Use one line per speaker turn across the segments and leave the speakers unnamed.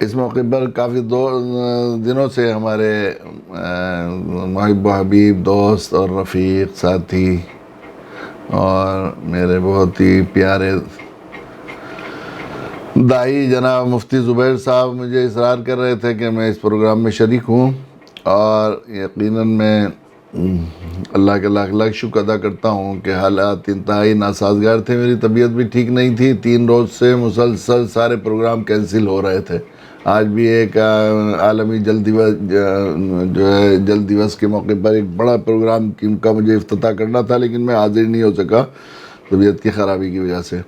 اس موقع پر کافی دنوں سے ہمارے محب و حبیب دوست اور رفیق ساتھی اور میرے بہت ہی پیارے دائی جناب مفتی زبیر صاحب مجھے اصرار کر رہے تھے کہ میں اس پروگرام میں شریک ہوں، اور یقیناً میں اللہ کے لاکھ لاکھ شکر ادا کرتا ہوں کہ حالات انتہائی ناسازگار تھے، میری طبیعت بھی ٹھیک نہیں تھی، 3 روز سے مسلسل سارے پروگرام کینسل ہو رہے تھے۔ آج بھی ایک عالمی جل دیوس جو ہے جل دیوس کے موقع پر ایک بڑا پروگرام کا مجھے افتتاح کرنا تھا، لیکن میں حاضر نہیں ہو سکا طبیعت کی خرابی کی وجہ سے۔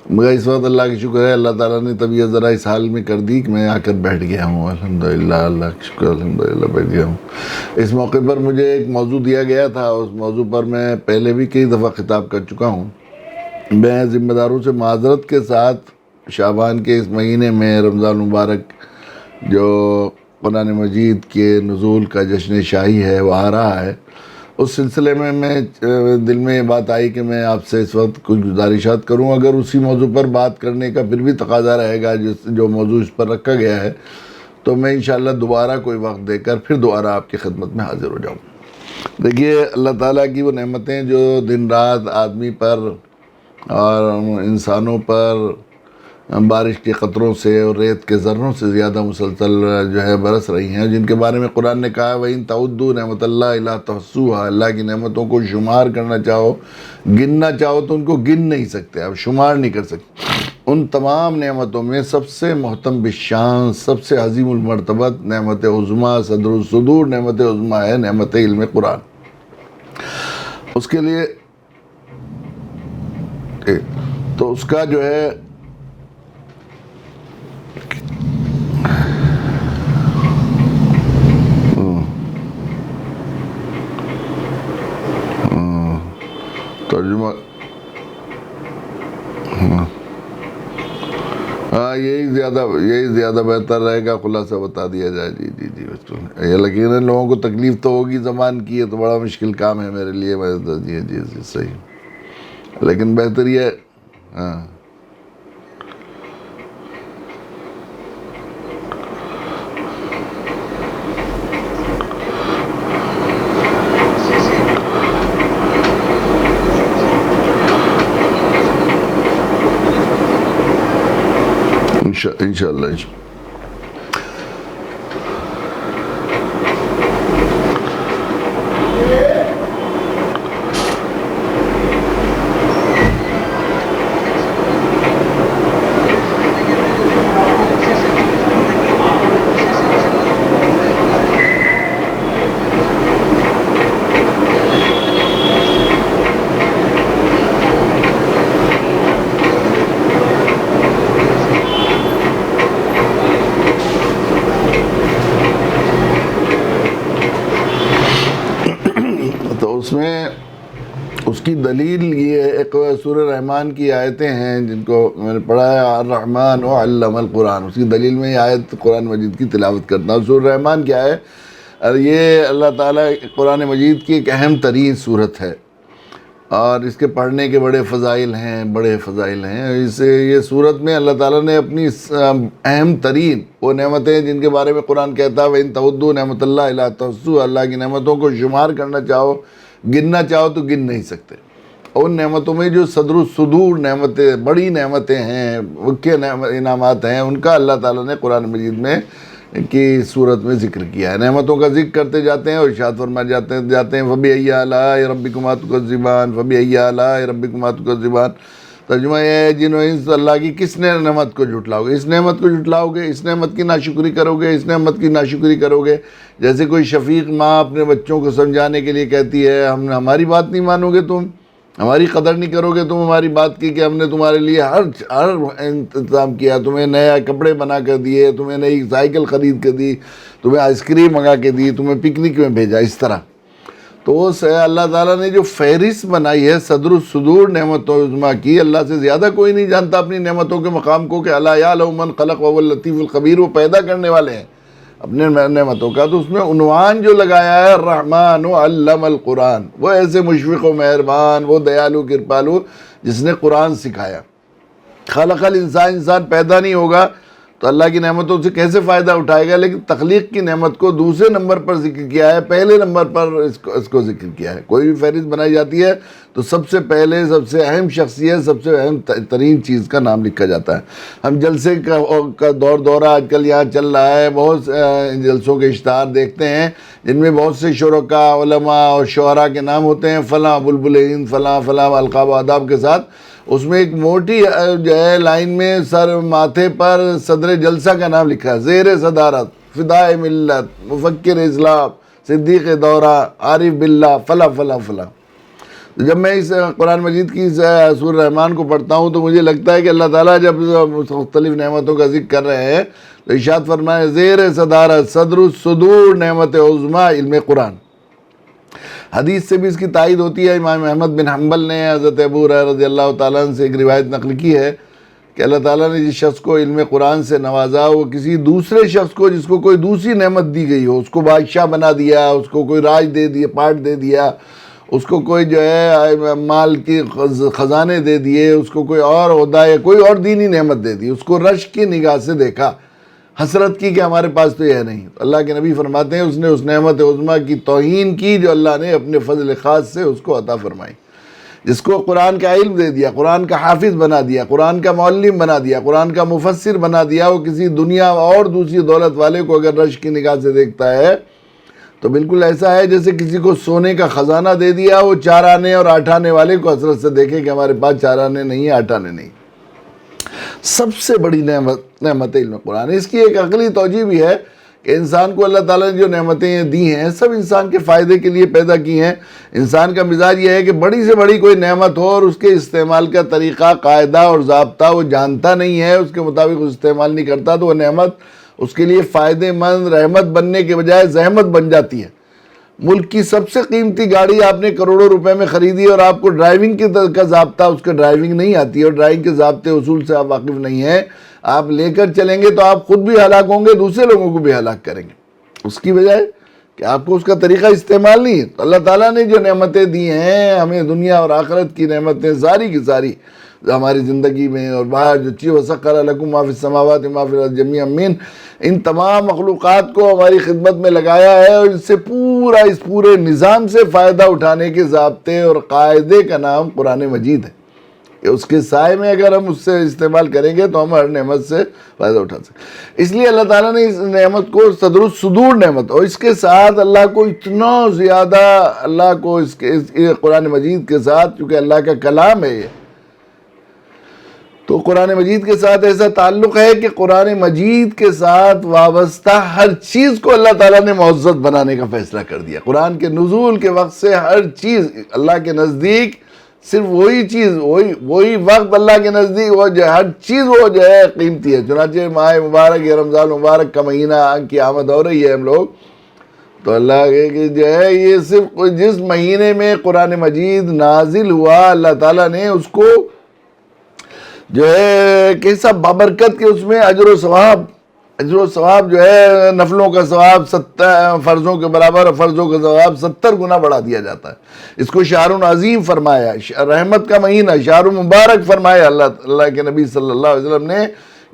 مگر اس وقت اللہ کی شکر ہے، اللہ تعالیٰ نے طبیعت ذرا اس حال میں کر دی کہ میں آ کر بیٹھ گیا ہوں، الحمدللہ، اللہ کا شکر، الحمدللہ بیٹھ گیا ہوں۔ اس موقع پر مجھے ایک موضوع دیا گیا تھا، اس موضوع پر میں پہلے بھی کئی دفعہ خطاب کر چکا ہوں۔ میں ذمہ داروں سے معذرت کے ساتھ شعبان کے اس مہینے میں رمضان مبارک جو قرآن مجید کے نزول کا جشن شاہی ہے وہ آ رہا ہے، اس سلسلے میں دل میں یہ بات آئی کہ میں آپ سے اس وقت کچھ گزارشات کروں، اگر اسی موضوع پر بات کرنے کا پھر بھی تقاضا رہے گا جو موضوع اس پر رکھا گیا ہے، تو میں انشاءاللہ دوبارہ کوئی وقت دے کر پھر دوبارہ آپ کی خدمت میں حاضر ہو جاؤں۔ دیکھیے، اللہ تعالیٰ کی وہ نعمتیں جو دن رات آدمی پر اور انسانوں پر بارش کے قطروں سے اور ریت کے ذروں سے زیادہ مسلسل جو ہے برس رہی ہیں، جن کے بارے میں قرآن نے کہا وَإِن تَعُدُّوا نِعْمَتَ اللَّهِ لَا تُحْصُوهَا، اللہ کی نعمتوں کو شمار کرنا چاہو، گننا چاہو تو ان کو گن نہیں سکتے، آپ شمار نہیں کر سکتے۔ ان تمام نعمتوں میں سب سے محتم بالشان، سب سے عظیم المرتبت نعمت عظمیٰ، صدر الصدور نعمت عظمیٰ ہے، نعمت علم قرآن۔ اس کے لیے تو اس کا جو ہے ترجمہ، ہاں یہی زیادہ بہتر رہے گا، خلاصہ بتا دیا جائے۔ جی یہ یقیناً لوگوں کو تکلیف تو ہوگی، زبان کی ہے تو بڑا مشکل کام ہے میرے لیے، جی صحیح، لیکن بہتر یہ ہاں انشاءاللہ۔ اس کی دلیل یہ ایک سورہ رحمان کی آیتیں ہیں جن کو میں نے پڑھا ہے، الرحمن علم القرآن، اس کی دلیل میں یہ آیت قرآن مجید کی تلاوت کرتا ہوں۔ سورہ رحمان کیا ہے؟ یہ اللہ تعالیٰ قرآن مجید کی ایک اہم ترین سورت ہے، اور اس کے پڑھنے کے بڑے فضائل ہیں۔ یہ سورت میں اللہ تعالیٰ نے اپنی اہم ترین وہ نعمتیں جن کے بارے میں قرآن کہتا ہے وَإِن تَعُدُّوا نِعْمَتَ اللَّهِ لَا تُحْصُوهَا، اللہ کی نعمتوں کو شمار کرنا چاہو، گننا چاہو تو گن نہیں سکتے۔ ان نعمتوں میں جو صدر الصدور نعمتیں، بڑی نعمتیں ہیں، کے انعامات ہیں، ان کا اللہ تعالیٰ نے قرآن مجید میں کی صورت میں ذکر کیا ہے۔ نعمتوں کا ذکر کرتے جاتے ہیں اور ارشاد فرما جاتے ہیں فَبِأَيِّ آلَاءِ رَبِّكُمَا تُكَذِّبَانِ، فَبِأَيِّ آلَاءِ رَبِّكُمَا تُكَذِّبَانِ۔ ترجمہ یہ ہے جن و انس اللہ کی کس نے نعمت کو جھٹلاؤ گے، اس نعمت کو جھٹلاؤ گے، اس نعمت کی ناشکری کرو گے، اس نعمت کی ناشکری کرو گے۔ جیسے کوئی شفیق ماں اپنے بچوں کو سمجھانے کے لیے کہتی ہے ہماری بات نہیں مانو گے، تم ہماری قدر نہیں کرو گے، تم ہماری بات کی کہ ہم نے تمہارے لیے ہر انتظام کیا، تمہیں نیا کپڑے بنا کر دیے، تمہیں نئی سائیکل خرید کے دی، تمہیں آئس کریم منگا کے دی، تمہیں پکنک میں بھیجا، اس طرح۔ تو اس اللہ تعالیٰ نے جو فہرست بنائی ہے صدر الصدور نعمتوں عظمیٰ کی، اللہ سے زیادہ کوئی نہیں جانتا اپنی نعمتوں کے مقام کو، کہ الا یعلم من خلق وهو اللطیف الخبیر، وہ پیدا کرنے والے ہیں اپنے نعمتوں کا۔ تو اس میں عنوان جو لگایا ہے الرحمن علم القرآن، وہ ایسے مشفق و مہربان، وہ دیالو کرپالو جس نے قرآن سکھایا۔ خلق الانسان، انسان پیدا نہیں ہوگا تو اللہ کی نعمتوں سے کیسے فائدہ اٹھائے گا؟ لیکن تخلیق کی نعمت کو دوسرے نمبر پر ذکر کیا ہے، پہلے نمبر پر اس کو ذکر کیا ہے۔ کوئی بھی فہرست بنائی جاتی ہے تو سب سے پہلے سب سے اہم شخصیت، سب سے اہم ترین چیز کا نام لکھا جاتا ہے۔ ہم جلسے کا دورہ آج کل یہاں چل رہا ہے، بہت جلسوں کے اشتہار دیکھتے ہیں جن میں بہت سے شرکاء، علماء اور شعراء کے نام ہوتے ہیں، فلاں بلبل ہند، فلاں فلاں القاب و آداب کے ساتھ۔ اس میں ایک موٹی جو ہے لائن میں ماتھے پر صدر جلسہ کا نام لکھا ہے، زیر صدارت فدائے ملت، مفکر اسلام، صدیق دورہ، عارف باللہ، فلاں فلاں فلاں۔ جب میں اس قرآن مجید کی سورہ رحمان کو پڑھتا ہوں تو مجھے لگتا ہے کہ اللہ تعالیٰ جب مختلف نعمتوں کا ذکر کر رہے ہیں تو ارشاد فرمائے زیر صدارت صدر الصدور نعمت عظمیٰ علم قرآن۔ حدیث سے بھی اس کی تائید ہوتی ہے۔ امام احمد بن حنبل نے حضرت ابو ہریرہ رضی اللہ تعالیٰ عنہ سے ایک روایت نقل کی ہے کہ اللہ تعالیٰ نے جس شخص کو علم قرآن سے نوازا، وہ کسی دوسرے شخص کو جس کو کوئی دوسری نعمت دی گئی ہو، اس کو بادشاہ بنا دیا، اس کو کوئی راج دے دیا، پارٹ دے دیا، اس کو کوئی جو ہے مال کی خزانے دے دیے، اس کو کوئی اور عہدہ یا کوئی اور دینی نعمت دے دی، اس کو رشک کی نگاہ سے دیکھا، حسرت کی کہ ہمارے پاس تو یہ نہیں۔ تو اللہ کے نبی فرماتے ہیں اس نے اس نعمت عظمیٰ کی توہین کی جو اللہ نے اپنے فضل خاص سے اس کو عطا فرمائی۔ جس کو قرآن کا علم دے دیا، قرآن کا حافظ بنا دیا، قرآن کا معلم بنا دیا، قرآن کا مفسر بنا دیا، وہ کسی دنیا اور دوسری دولت والے کو اگر رشک کی نگاہ سے دیکھتا ہے تو بالکل ایسا ہے جیسے کسی کو سونے کا خزانہ دے دیا، وہ 4 آنے اور 8 آنے والے کو حسرت سے دیکھے کہ ہمارے پاس 4 آنے نہیں ہیں، 8 آنے نہیں۔ سب سے بڑی نعمت علم قرآن ہے۔ اس کی ایک عقلی توجہ بھی ہے کہ انسان کو اللہ تعالیٰ نے جو نعمتیں دی ہیں سب انسان کے فائدے کے لیے پیدا کی ہیں۔ انسان کا مزاج یہ ہے کہ بڑی سے بڑی کوئی نعمت ہو اور اس کے استعمال کا طریقہ، قاعدہ اور ضابطہ وہ جانتا نہیں ہے، اس کے مطابق اس استعمال نہیں کرتا تو وہ نعمت اس کے لیے فائدہ مند، رحمت بننے کے بجائے زحمت بن جاتی ہے۔ ملک کی سب سے قیمتی گاڑی آپ نے کروڑوں روپے میں خریدی اور آپ کو ڈرائیونگ کا ضابطہ، اس کے ڈرائیونگ نہیں آتی ہے اور ڈرائیونگ کے ضابطے اصول سے آپ واقف نہیں ہیں، آپ لے کر چلیں گے تو آپ خود بھی ہلاک ہوں گے، دوسرے لوگوں کو بھی ہلاک کریں گے، اس کی بجائے کہ آپ کو اس کا طریقہ استعمال نہیں ہے۔ تو اللہ تعالیٰ نے جو نعمتیں دی ہیں ہمیں، دنیا اور آخرت کی نعمتیں ساری کی ساری ہماری زندگی میں اور باہر جو چیز وَسَخَّرَ لَكُم مَا فِي السَّمَاوَاتِ وَمَا فِي الْأَرْضِ جَمِيعًا مِّنْهُ، ان تمام مخلوقات کو ہماری خدمت میں لگایا ہے اور اس سے اس پورے نظام سے فائدہ اٹھانے کے ضابطے اور قاعدے کا نام قرآن مجید ہے کہ اس کے سائے میں اگر ہم اس سے استعمال کریں گے تو ہم ہر نعمت سے فائدہ اٹھا سکیں۔ اس لیے اللہ تعالیٰ نے اس نعمت کو صدر الصدور نعمت، اور اس کے ساتھ اللہ کو اتنا زیادہ، اللہ کو اس قرآن مجید کے ساتھ، چونکہ اللہ کا کلام ہے یہ، تو قرآن مجید کے ساتھ ایسا تعلق ہے کہ قرآن مجید کے ساتھ وابستہ ہر چیز کو اللہ تعالیٰ نے معزز بنانے کا فیصلہ کر دیا۔ قرآن کے نزول کے وقت سے ہر چیز اللہ کے نزدیک صرف وہی چیز، وہی وقت اللہ کے نزدیک وہ جو ہر چیز وہ جو ہے قیمتی ہے۔ چنانچہ ماہ مبارک یا رمضان مبارک کا مہینہ کی آمد ہو رہی ہے ہم لوگ، تو اللہ کہ جو ہے یہ صرف جس مہینے میں قرآن مجید نازل ہوا اللہ تعالیٰ نے اس کو جو ہے کیسا بابرکت کہ اس میں اجر و ثواب جو ہے نفلوں کا ثواب 70 فرضوں کے برابر اور فرضوں کا ثواب 70 گنا بڑھا دیا جاتا ہے۔ اس کو شہر عظیم فرمایا، رحمت کا مہینہ، شہر مبارک فرمایا اللہ کے نبی صلی اللہ علیہ وسلم نے۔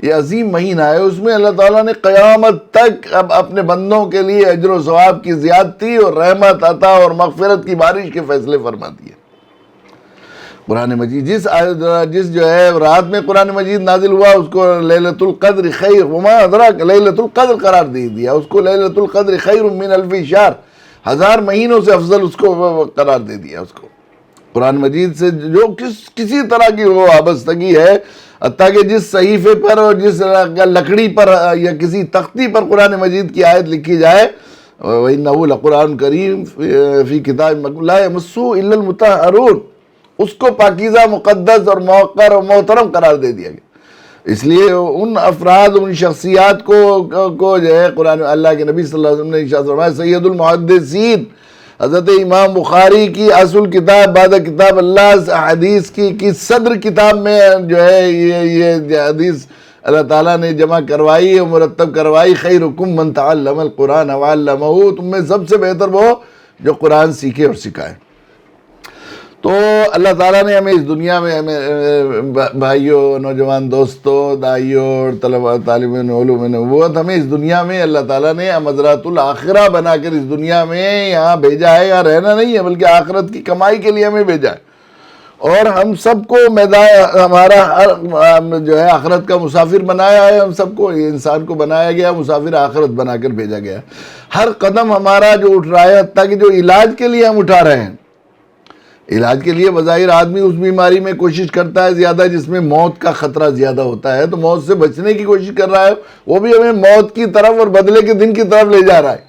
یہ عظیم مہینہ ہے، اس میں اللہ تعالیٰ نے قیامت تک اب اپنے بندوں کے لیے اجر و ثواب کی زیادتی اور رحمت عطا اور مغفرت کی بارش کے فیصلے فرما دیے۔ قرآن مجید جس جو ہے رات میں قرآن مجید نازل ہوا اس کو لیلۃ القدر خیر وما ادراک لیلۃ القدر قرار دے دیا، اس کو لیلۃ القدر خیر من الف شہر، 1000 مہینوں سے افضل اس کو قرار دے دیا۔ اس کو قرآن مجید سے جو کسی طرح کی وہ وابستگی ہے، حتیٰ کہ جس صحیفے پر اور جس لکڑی پر یا کسی تختی پر قرآن مجید کی آیت لکھی جائے، وَإِنَّهُ لَقُرْآنٌ كَرِيمٌ فِي كِتَابٍ مَّكْنُونٍ لَا يَمَسُّهُ إِلَّا الْمُطَهَّرُونَ، اس کو پاکیزہ، مقدس اور موقر اور محترم قرار دے دیا گیا۔ اس لیے ان افراد، ان شخصیات کو جو ہے قرآن اللہ کے نبی صلی اللہ علیہ وسلم نے ارشاد فرمایا، سید المحدثین حضرت امام بخاری کی اصل کتاب بعد کتاب اللہ حدیث کی صدر کتاب میں جو ہے یہ حدیث اللہ تعالیٰ نے جمع کروائی اور مرتب کروائی، خیرکم من تعلم القرآن وعلمہ، تم میں سب سے بہتر وہ جو قرآن سیکھے اور سکھائے۔ تو اللہ تعالیٰ نے ہمیں اس دنیا میں بھائیوں، نوجوان دوستوں، دائیوں اور طلباء طالب علوم نبوت، ہمیں اس دنیا میں اللہ تعالیٰ نے مزرعۃ الآخرہ بنا کر اس دنیا میں یہاں بھیجا ہے. یہاں رہنا نہیں ہے بلکہ آخرت کی کمائی کے لیے ہمیں بھیجا ہے. اور ہم سب کو میدان ہمارا جو ہے آخرت کا مسافر بنایا ہے. ہم سب کو، انسان کو بنایا گیا مسافر آخرت بنا کر بھیجا گیا. ہر قدم ہمارا جو اٹھ رہا ہے، حتیٰ کہ جو علاج کے لیے ہم اٹھا رہے ہیں، علاج کے لیے بظاہر آدمی اس بیماری میں کوشش کرتا ہے زیادہ جس میں موت کا خطرہ زیادہ ہوتا ہے، تو موت سے بچنے کی کوشش کر رہا ہے، وہ بھی ہمیں موت کی طرف اور بدلے کے دن کی طرف لے جا رہا ہے.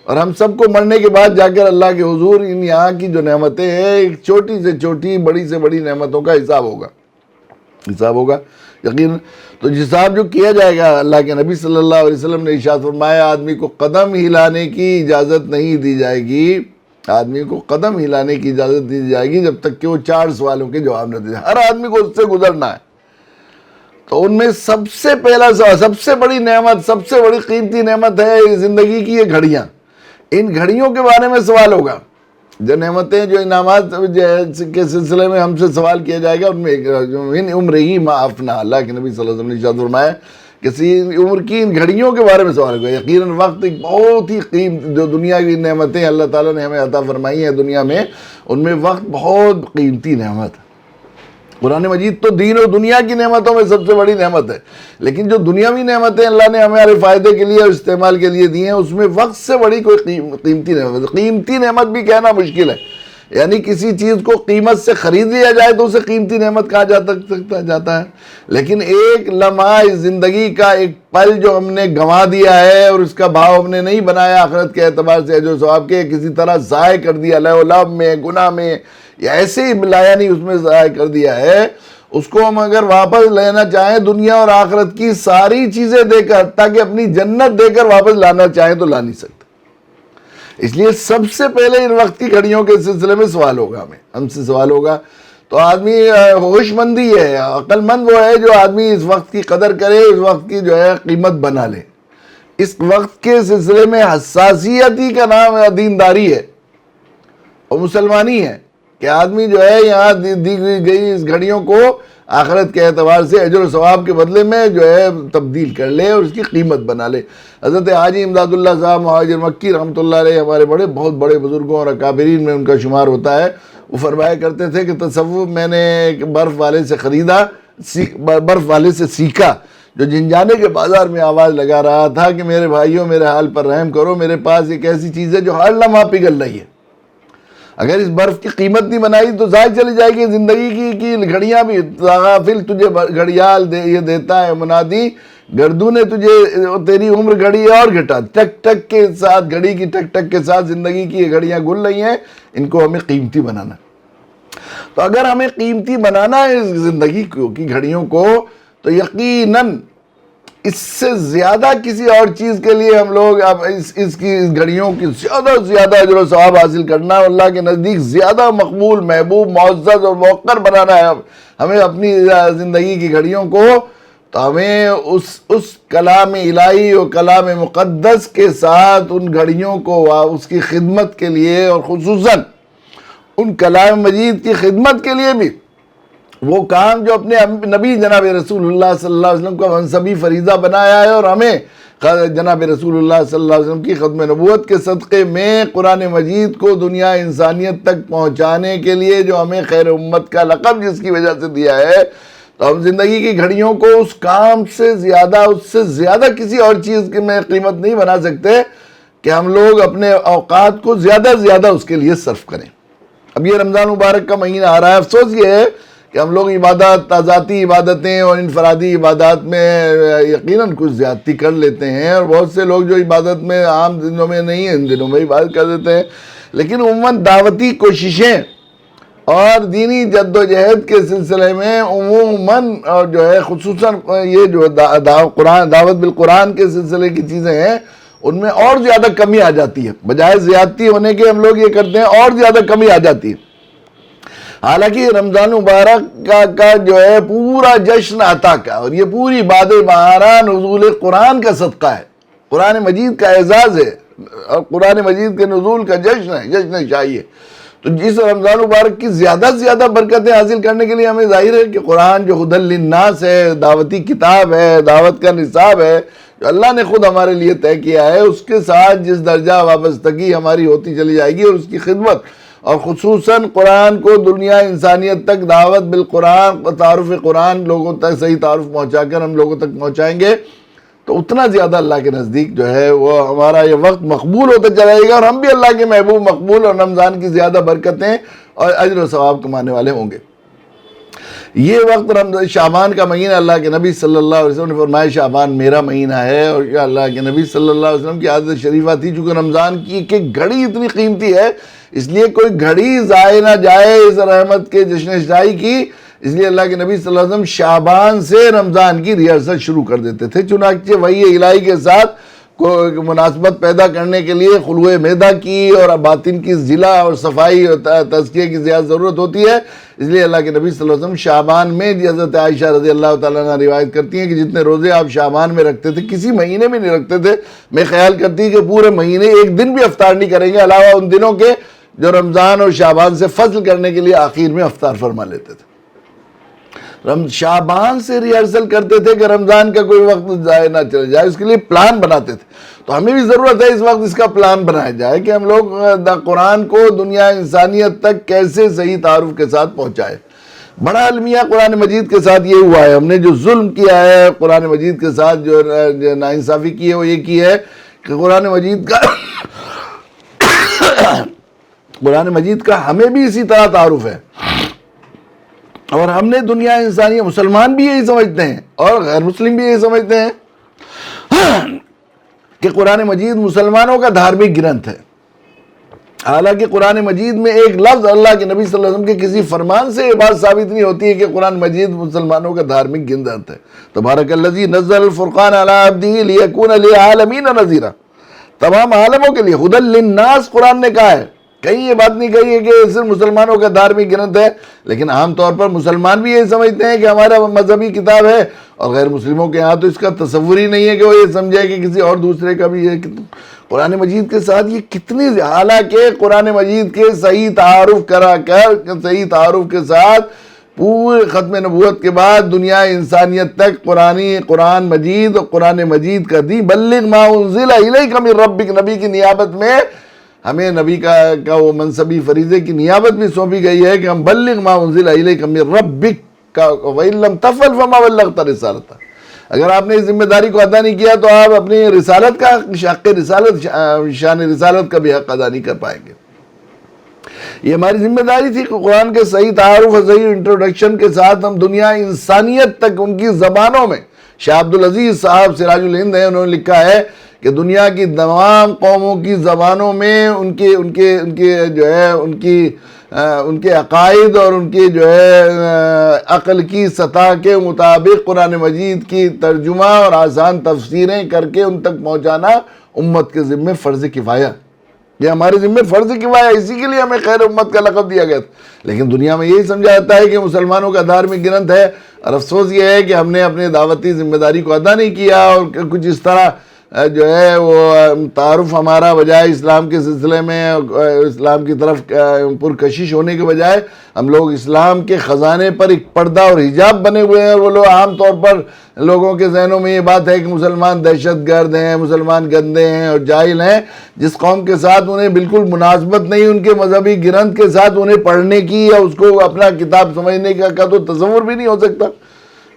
اور ہم سب کو مرنے کے بعد جا کر اللہ کے حضور ان یہاں کی جو نعمتیں ہیں، ایک چھوٹی سے چھوٹی بڑی سے بڑی نعمتوں کا حساب ہوگا یقین. تو حساب جو کیا جائے گا، اللہ کے نبی صلی اللہ علیہ وسلم نے ارشاد فرمایا آدمی کو قدم ہلانے کی اجازت نہیں دی جائے گی، آدمی کو قدم ہلانے کی اجازت دی جائے گی جب تک کہ وہ 4 سوالوں کے جواب نہ دے. ہر آدمی کو اس سے گزرنا ہے. تو ان میں سب سے پہلا سوال، سب سے بڑی نعمت، سب سے بڑی قیمتی نعمت ہے زندگی کی یہ گھڑیاں. ان گھڑیوں کے بارے میں سوال ہوگا. جو نعمتیں، جو انعامات کے سلسلے میں ہم سے سوال کیا جائے گا، ان میں ان عمر ہی ما افنا، اللہ کے نبی صلی اللہ علیہ وسلم نے ارشاد فرمایا کسی عمر کی ان گھڑیوں کے بارے میں سوال ہوگا. یقیناً وقت ایک بہت ہی جو دنیاوی نعمتیں اللہ تعالیٰ نے ہمیں عطا فرمائی ہیں دنیا میں، ان میں وقت بہت قیمتی نعمت ہے. قرآن مجید تو دین و دنیا کی نعمتوں میں سب سے بڑی نعمت ہے، لیکن جو دنیاوی نعمتیں اللہ نے ہمارے فائدے کے لیے اور استعمال کے لیے دی ہیں، اس میں وقت سے بڑی کوئی قیمتی نعمت ہے. قیمتی نعمت بھی کہنا مشکل ہے، یعنی کسی چیز کو قیمت سے خرید لیا جائے تو اسے قیمتی نعمت کہا جاتا ہے. لیکن ایک لمحہ اس زندگی کا ایک پل جو ہم نے گنوا دیا ہے اور اس کا بھاؤ ہم نے نہیں بنایا آخرت کے اعتبار سے، جو ثواب کے کسی طرح ضائع کر دیا، لہو لعب میں، گناہ میں، یا ایسے ہی لایا نہیں اس میں ضائع کر دیا ہے، اس کو ہم اگر واپس لینا چاہیں دنیا اور آخرت کی ساری چیزیں دے کر، تاکہ اپنی جنت دے کر واپس لانا چاہیں تو لا نہیں سکتے. اس لیے سب سے پہلے ان وقت کی گھڑیوں کے سلسلے میں سوال ہوگا، ہم سے سوال ہوگا. تو آدمی ہوش مندی ہے، عقل مند وہ ہے جو آدمی اس وقت کی قدر کرے، اس وقت کی جو ہے قیمت بنا لے. اس وقت کے سلسلے میں حساسیتی کا نام دینداری ہے اور مسلمانی ہے، کہ آدمی جو ہے یہاں دی گئی اس گھڑیوں کو آخرت کے اعتبار سے اجر و ثواب کے بدلے میں جو ہے تبدیل کر لے اور اس کی قیمت بنا لے. حضرت حاجی امداد اللہ صاحب مہاجر مکی رحمۃ اللہ علیہ ہمارے بہت بڑے بزرگوں اور اکابرین میں ان کا شمار ہوتا ہے. وہ فرمایا کرتے تھے کہ تصوف میں نے ایک برف والے سے خریدا، برف والے سے سیکھا، جو جنجانے کے بازار میں آواز لگا رہا تھا کہ میرے بھائیوں میرے حال پر رحم کرو، میرے پاس ایک ایسی چیز ہے جو ہر لمحہ پگھل رہی ہے. اگر اس برف کی قیمت نہیں بنائی تو ضائع چلی جائے گی زندگی کی گھڑیاں بھی. غافل تجھے گھڑیال یہ دیتا ہے منادی، گردوں نے تجھے تیری عمر گھڑی اور گھٹا. ٹک ٹک کے ساتھ، گھڑی کی ٹک ٹک کے ساتھ زندگی کی یہ گھڑیاں گل رہی ہیں، ان کو ہمیں قیمتی بنانا. تو اگر ہمیں قیمتی بنانا ہے اس زندگی کی گھڑیوں کو، تو یقیناً اس سے زیادہ کسی اور چیز کے لیے ہم لوگ اب اس گھڑیوں کی زیادہ سے زیادہ اجر و ثواب حاصل کرنا، اللہ کے نزدیک زیادہ مقبول، محبوب، معزز اور موقر بنانا ہے ہمیں اپنی زندگی کی گھڑیوں کو. تو ہمیں اس کلام الہی اور کلام مقدس کے ساتھ ان گھڑیوں کو اس کی خدمت کے لیے، اور خصوصاً ان کلام مجید کی خدمت کے لیے بھی وہ کام جو اپنے نبی جناب رسول اللہ صلی اللہ علیہ وسلم کا منصبی فریضہ بنایا ہے، اور ہمیں جناب رسول اللہ صلی اللہ علیہ وسلم کی ختم نبوت کے صدقے میں قرآن مجید کو دنیا انسانیت تک پہنچانے کے لیے جو ہمیں خیر امت کا لقب جس کی وجہ سے دیا ہے، تو ہم زندگی کی گھڑیوں کو اس کام سے زیادہ، اس سے زیادہ کسی اور چیز کی میں قیمت نہیں بنا سکتے کہ ہم لوگ اپنے اوقات کو زیادہ سے زیادہ اس کے لیے صرف کریں. اب یہ رمضان مبارک کا مہینہ آ رہا ہے. افسوس یہ ہے کہ ہم لوگ ذاتی عبادتیں اور انفرادی عبادات میں یقیناً کچھ زیادتی کر لیتے ہیں، اور بہت سے لوگ جو عبادت میں عام دنوں میں نہیں ہیں ان دنوں میں عبادت کر دیتے ہیں. لیکن عموماً دعوتی کوششیں اور دینی جد و جہد کے سلسلے میں عموماً اور جو ہے خصوصاً یہ جو دعوت بالقرآن کے سلسلے کی چیزیں ہیں، ان میں اور زیادہ کمی آ جاتی ہے. بجائے زیادتی ہونے کے ہم لوگ یہ کرتے ہیں، اور زیادہ کمی آ جاتی ہے. حالانکہ رمضان مبارک کا جو ہے پورا جشن عطا کا، اور یہ پوری باد بہارا نزول قرآن کا صدقہ ہے، قرآن مجید کا اعزاز ہے، اور قرآن مجید کے نزول کا جشن ہے، جشن شاہی ہے. تو اس رمضان مبارک کی زیادہ سے زیادہ برکتیں حاصل کرنے کے لیے ہمیں ظاہر ہے کہ قرآن جو ہدی للناس ہے، دعوتی کتاب ہے، دعوت کا نصاب ہے، جو اللہ نے خود ہمارے لیے طے کیا ہے، اس کے ساتھ جس درجہ وابستگی ہماری ہوتی چلی جائے گی اور اس کی خدمت، اور خصوصاً قرآن کو دنیا انسانیت تک دعوت بالقرآن، تعارف قرآن لوگوں تک صحیح تعارف پہنچا کر ہم لوگوں تک پہنچائیں گے، تو اتنا زیادہ اللہ کے نزدیک جو ہے وہ ہمارا یہ وقت مقبول ہوتا چلا جائے گا، اور ہم بھی اللہ کے محبوب مقبول اور رمضان کی زیادہ برکتیں اور اجر و ثواب کمانے والے ہوں گے۔ یہ وقت شعبان کا مہینہ، اللہ کے نبی صلی اللہ علیہ وسلم نے فرمایا شعبان میرا مہینہ ہے، اور یہ اللہ کے نبی صلی اللہ علیہ وسلم کی عادت شریفہ تھی، چونکہ رمضان کی کہ گھڑی اتنی قیمتی ہے، اس لیے کوئی گھڑی ضائع نہ جائے اس رحمت کے جشن شاہی کی، اس لیے اللہ کے نبی صلی اللہ علیہ وسلم شعبان سے رمضان کی ریہرسل شروع کر دیتے تھے، چنانچہ وحی الہی کے ساتھ کو مناسبت پیدا کرنے کے لیے خلوع معدہ کی اور باطن کی ضلع اور صفائی اور تزکیے کی زیادہ ضرورت ہوتی ہے، اس لیے اللہ کے نبی صلی اللہ علیہ وسلم شعبان میں، حضرت عائشہ رضی اللہ تعالیٰ عنہ روایت کرتی ہیں کہ جتنے روزے آپ شعبان میں رکھتے تھے کسی مہینے میں نہیں رکھتے تھے، میں خیال کرتی کہ پورے مہینے ایک دن بھی افطار نہیں کریں گے علاوہ ان دنوں کے جو رمضان اور شعبان سے فصل کرنے کے لیے آخر میں افطار فرما لیتے تھے۔ شعبان سے ریہرسل کرتے تھے کہ رمضان کا کوئی وقت ضائع نہ چلے جائے، اس کے لیے پلان بناتے تھے، تو ہمیں بھی ضرورت ہے اس وقت اس کا پلان بنایا جائے کہ ہم لوگ قرآن کو دنیا انسانیت تک کیسے صحیح تعارف کے ساتھ پہنچائے۔ بڑا المیہ قرآن مجید کے ساتھ یہ ہوا ہے، ہم نے جو ظلم کیا ہے قرآن مجید کے ساتھ، جو ناانصافی کی ہے وہ یہ کی ہے کہ قرآن مجید کا ہمیں بھی اسی طرح تعارف ہے، اور ہم نے دنیا انسانی، مسلمان بھی یہی سمجھتے ہیں اور غیر مسلم بھی یہی سمجھتے ہیں کہ قرآن مجید مسلمانوں کا دھارمک گرنتھ ہے، حالانکہ قرآن مجید میں ایک لفظ اللہ کے نبی صلی اللہ علیہ وسلم کے کسی فرمان سے یہ بات ثابت نہیں ہوتی ہے کہ قرآن مجید مسلمانوں کا دھارمک گرنتھ ہے۔ تبارک الذی نزل الفرقان علی عبدہ لیکون للعالمین نذیرا، تمام عالموں کے لیے، ہدی للناس قرآن نے کہا ہے، کہیں یہ بات نہیں کہی ہے کہ صرف مسلمانوں کا دھارمک گرنتھ ہے، لیکن عام طور پر مسلمان بھی یہ سمجھتے ہیں کہ ہمارا مذہبی کتاب ہے، اور غیر مسلموں کے ہاں تو اس کا تصور ہی نہیں ہے کہ وہ یہ سمجھے کہ کسی اور دوسرے کا بھی ہے۔ قرآن مجید کے ساتھ یہ کتنی، حالانکہ قرآن مجید کے صحیح تعارف کرا کر، صحیح تعارف کے ساتھ پورے ختم نبوت کے بعد دنیا انسانیت تک قرآن مجید اور قرآن مجید کا دین، بلغ ما انزل الیک من ربک، نبی کی نیابت میں ہمیں نبی کا وہ منصبی فریضے کی نیابت بھی سونپی گئی ہے کہ ہم بلغ ما انزل الیک من ربک کا، وَإِن لَمْ تَفْعَلْ فَمَا بَلَّغْتَ رِسَالَتَهُ، اگر آپ نے اس ذمہ داری کو ادا نہیں کیا تو آپ اپنی رسالت کا حق رسالت، شان رسالت کا بھی حق ادا نہیں کر پائیں گے۔ یہ ہماری ذمہ داری تھی کہ قرآن کے صحیح تعارف اور صحیح انٹروڈکشن کے ساتھ ہم دنیا انسانیت تک ان کی زبانوں میں، شاہ عبدالعزیز صاحب سراج الہند ہیں، انہوں نے لکھا ہے کہ دنیا کی تمام قوموں کی زبانوں میں ان کے عقائد اور ان کے جو ہے عقل کی سطح کے مطابق قرآن مجید کی ترجمہ اور آسان تفسیریں کر کے ان تک پہنچانا امت کے ذمہ فرض کفایہ، یہ ہمارے ذمہ فرض کفایہ، اسی کے لیے ہمیں خیر امت کا لقب دیا گیا تھا، لیکن دنیا میں یہی سمجھا جاتا ہے کہ مسلمانوں کا دھارمک گرنتھ ہے، اور افسوس یہ ہے کہ ہم نے اپنے دعوتی ذمہ داری کو ادا نہیں کیا، اور کچھ اس طرح جو ہے وہ تعارف ہمارا بجائے اسلام کے سلسلے میں اسلام کی طرف پرکشش ہونے کے بجائے ہم لوگ اسلام کے خزانے پر ایک پردہ اور حجاب بنے ہوئے ہیں۔ وہ لوگ عام طور پر لوگوں کے ذہنوں میں یہ بات ہے کہ مسلمان دہشت گرد ہیں، مسلمان گندے ہیں اور جاہل ہیں، جس قوم کے ساتھ انہیں بالکل مناسبت نہیں ان کے مذہبی گرنتھ کے ساتھ انہیں پڑھنے کی یا اس کو اپنا کتاب سمجھنے کا تو تصور بھی نہیں ہو سکتا۔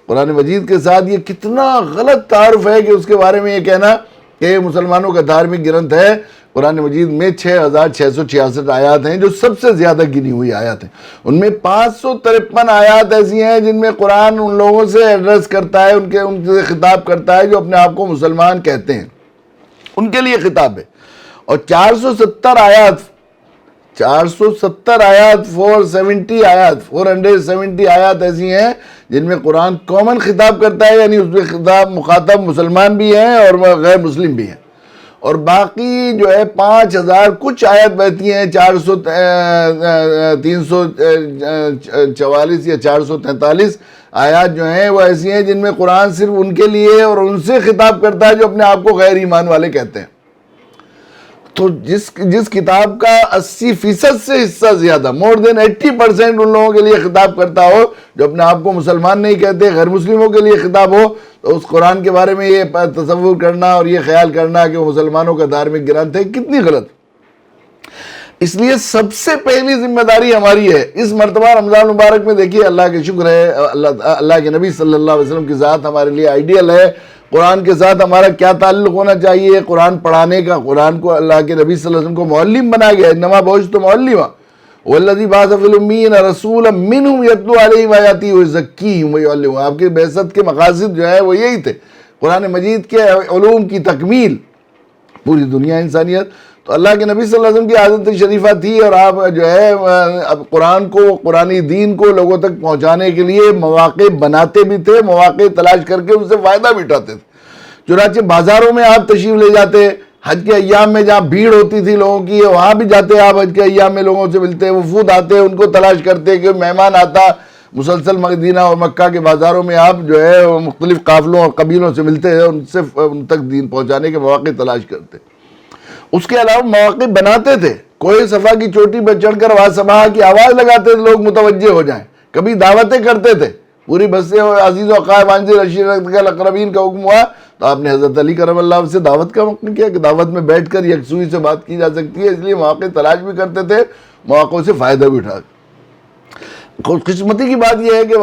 قرآن مجید کے ساتھ یہ کتنا غلط تعارف ہے کہ اس کے بارے میں یہ کہنا کہ یہ مسلمانوں کا دھارمک گرنتھ ہے۔ قرآن مجید میں 6666 آیات ہیں جو سب سے زیادہ گنی ہوئی آیات ہیں، ان میں 553 آیات ایسی ہیں جن میں قرآن ان لوگوں سے ایڈریس کرتا ہے، ان سے خطاب کرتا ہے جو اپنے آپ کو مسلمان کہتے ہیں، ان کے لیے خطاب ہے، اور 470 آیات 470 آیات ایسی ہیں جن میں قرآن کامن خطاب کرتا ہے، یعنی اس میں خطاب مخاطب مسلمان بھی ہیں اور غیر مسلم بھی ہیں، اور باقی جو ہے 5000 کچھ آیت بہتی ہیں، 344 یا 443 آیات جو ہیں وہ ایسی ہیں جن میں قرآن صرف ان کے لیے اور ان سے خطاب کرتا ہے جو اپنے آپ کو غیر ایمان والے کہتے ہیں۔ تو جس کتاب کا 80% سے حصہ زیادہ مور دین 80% ان لوگوں کے لیے خطاب کرتا ہو جو اپنے آپ کو مسلمان نہیں کہتے، غیر مسلموں کے لیے خطاب ہو، تو اس قرآن کے بارے میں یہ تصور کرنا اور یہ خیال کرنا کہ وہ مسلمانوں کا دھارمک گرنتھ ہے، کتنی غلط۔ اس لیے سب سے پہلی ذمہ داری ہماری ہے اس مرتبہ رمضان مبارک میں۔ دیکھیے اللہ کے شکر ہے، اللہ کے نبی صلی اللہ علیہ وسلم کی ذات ہمارے لیے آئیڈیل ہے، قرآن کے ساتھ ہمارا کیا تعلق ہونا چاہیے، قرآن پڑھانے کا۔ قرآن کو اللہ کے نبی صلی اللہ علیہ وسلم کو معلم بنا گیا، انما بعثت معلما والذی بعث فی الامیین رسولا منہم یتلو علیہم آیاتہ ویزکیہم ویعلمہم۔ آپ کے بعثت کے مقاصد جو ہے وہ یہی تھے، قرآن مجید کے علوم کی تکمیل پوری دنیا انسانیت۔ تو اللہ کے نبی صلی اللہ علیہ وسلم کی عادت شریفہ تھی، اور آپ جو ہے اب قرآن کو، قرآنی دین کو لوگوں تک پہنچانے کے لیے مواقع بناتے بھی تھے، مواقع تلاش کر کے ان سے فائدہ بھی اٹھاتے تھے۔ چنانچہ بازاروں میں آپ تشریف لے جاتے، حج کے ایام میں جہاں بھیڑ ہوتی تھی لوگوں کی، وہاں بھی جاتے آپ، حج کے ایام میں لوگوں سے ملتے، وفود آتے، ان کو تلاش کرتے کہ مہمان آتا، مسلسل مدینہ اور مکہ کے بازاروں میں آپ جو ہے مختلف قافلوں اور قبیلوں سے ملتے ہیں، ان تک دین پہنچانے کے مواقع تلاش کرتے۔ اس کے علاوہ مواقع بناتے تھے، کوئی صفا کی چوٹی پر چڑھ کر وہاں سبا کی آواز لگاتے تھے، لوگ متوجہ ہو جائیں۔ کبھی دعوتیں کرتے تھے، پوری بسیں عزیز و اقارب وانزل عشیرتک الاقربین کا حکم ہوا تو آپ نے حضرت علی کرم اللہ سے دعوت کا وقت کیا کہ دعوت میں بیٹھ کر یکسوئی سے بات کی جا سکتی ہے، اس لیے مواقع تلاش بھی کرتے تھے، مواقعوں سے فائدہ بھی اٹھا۔ خوش قسمتی کی بات یہ ہے کہ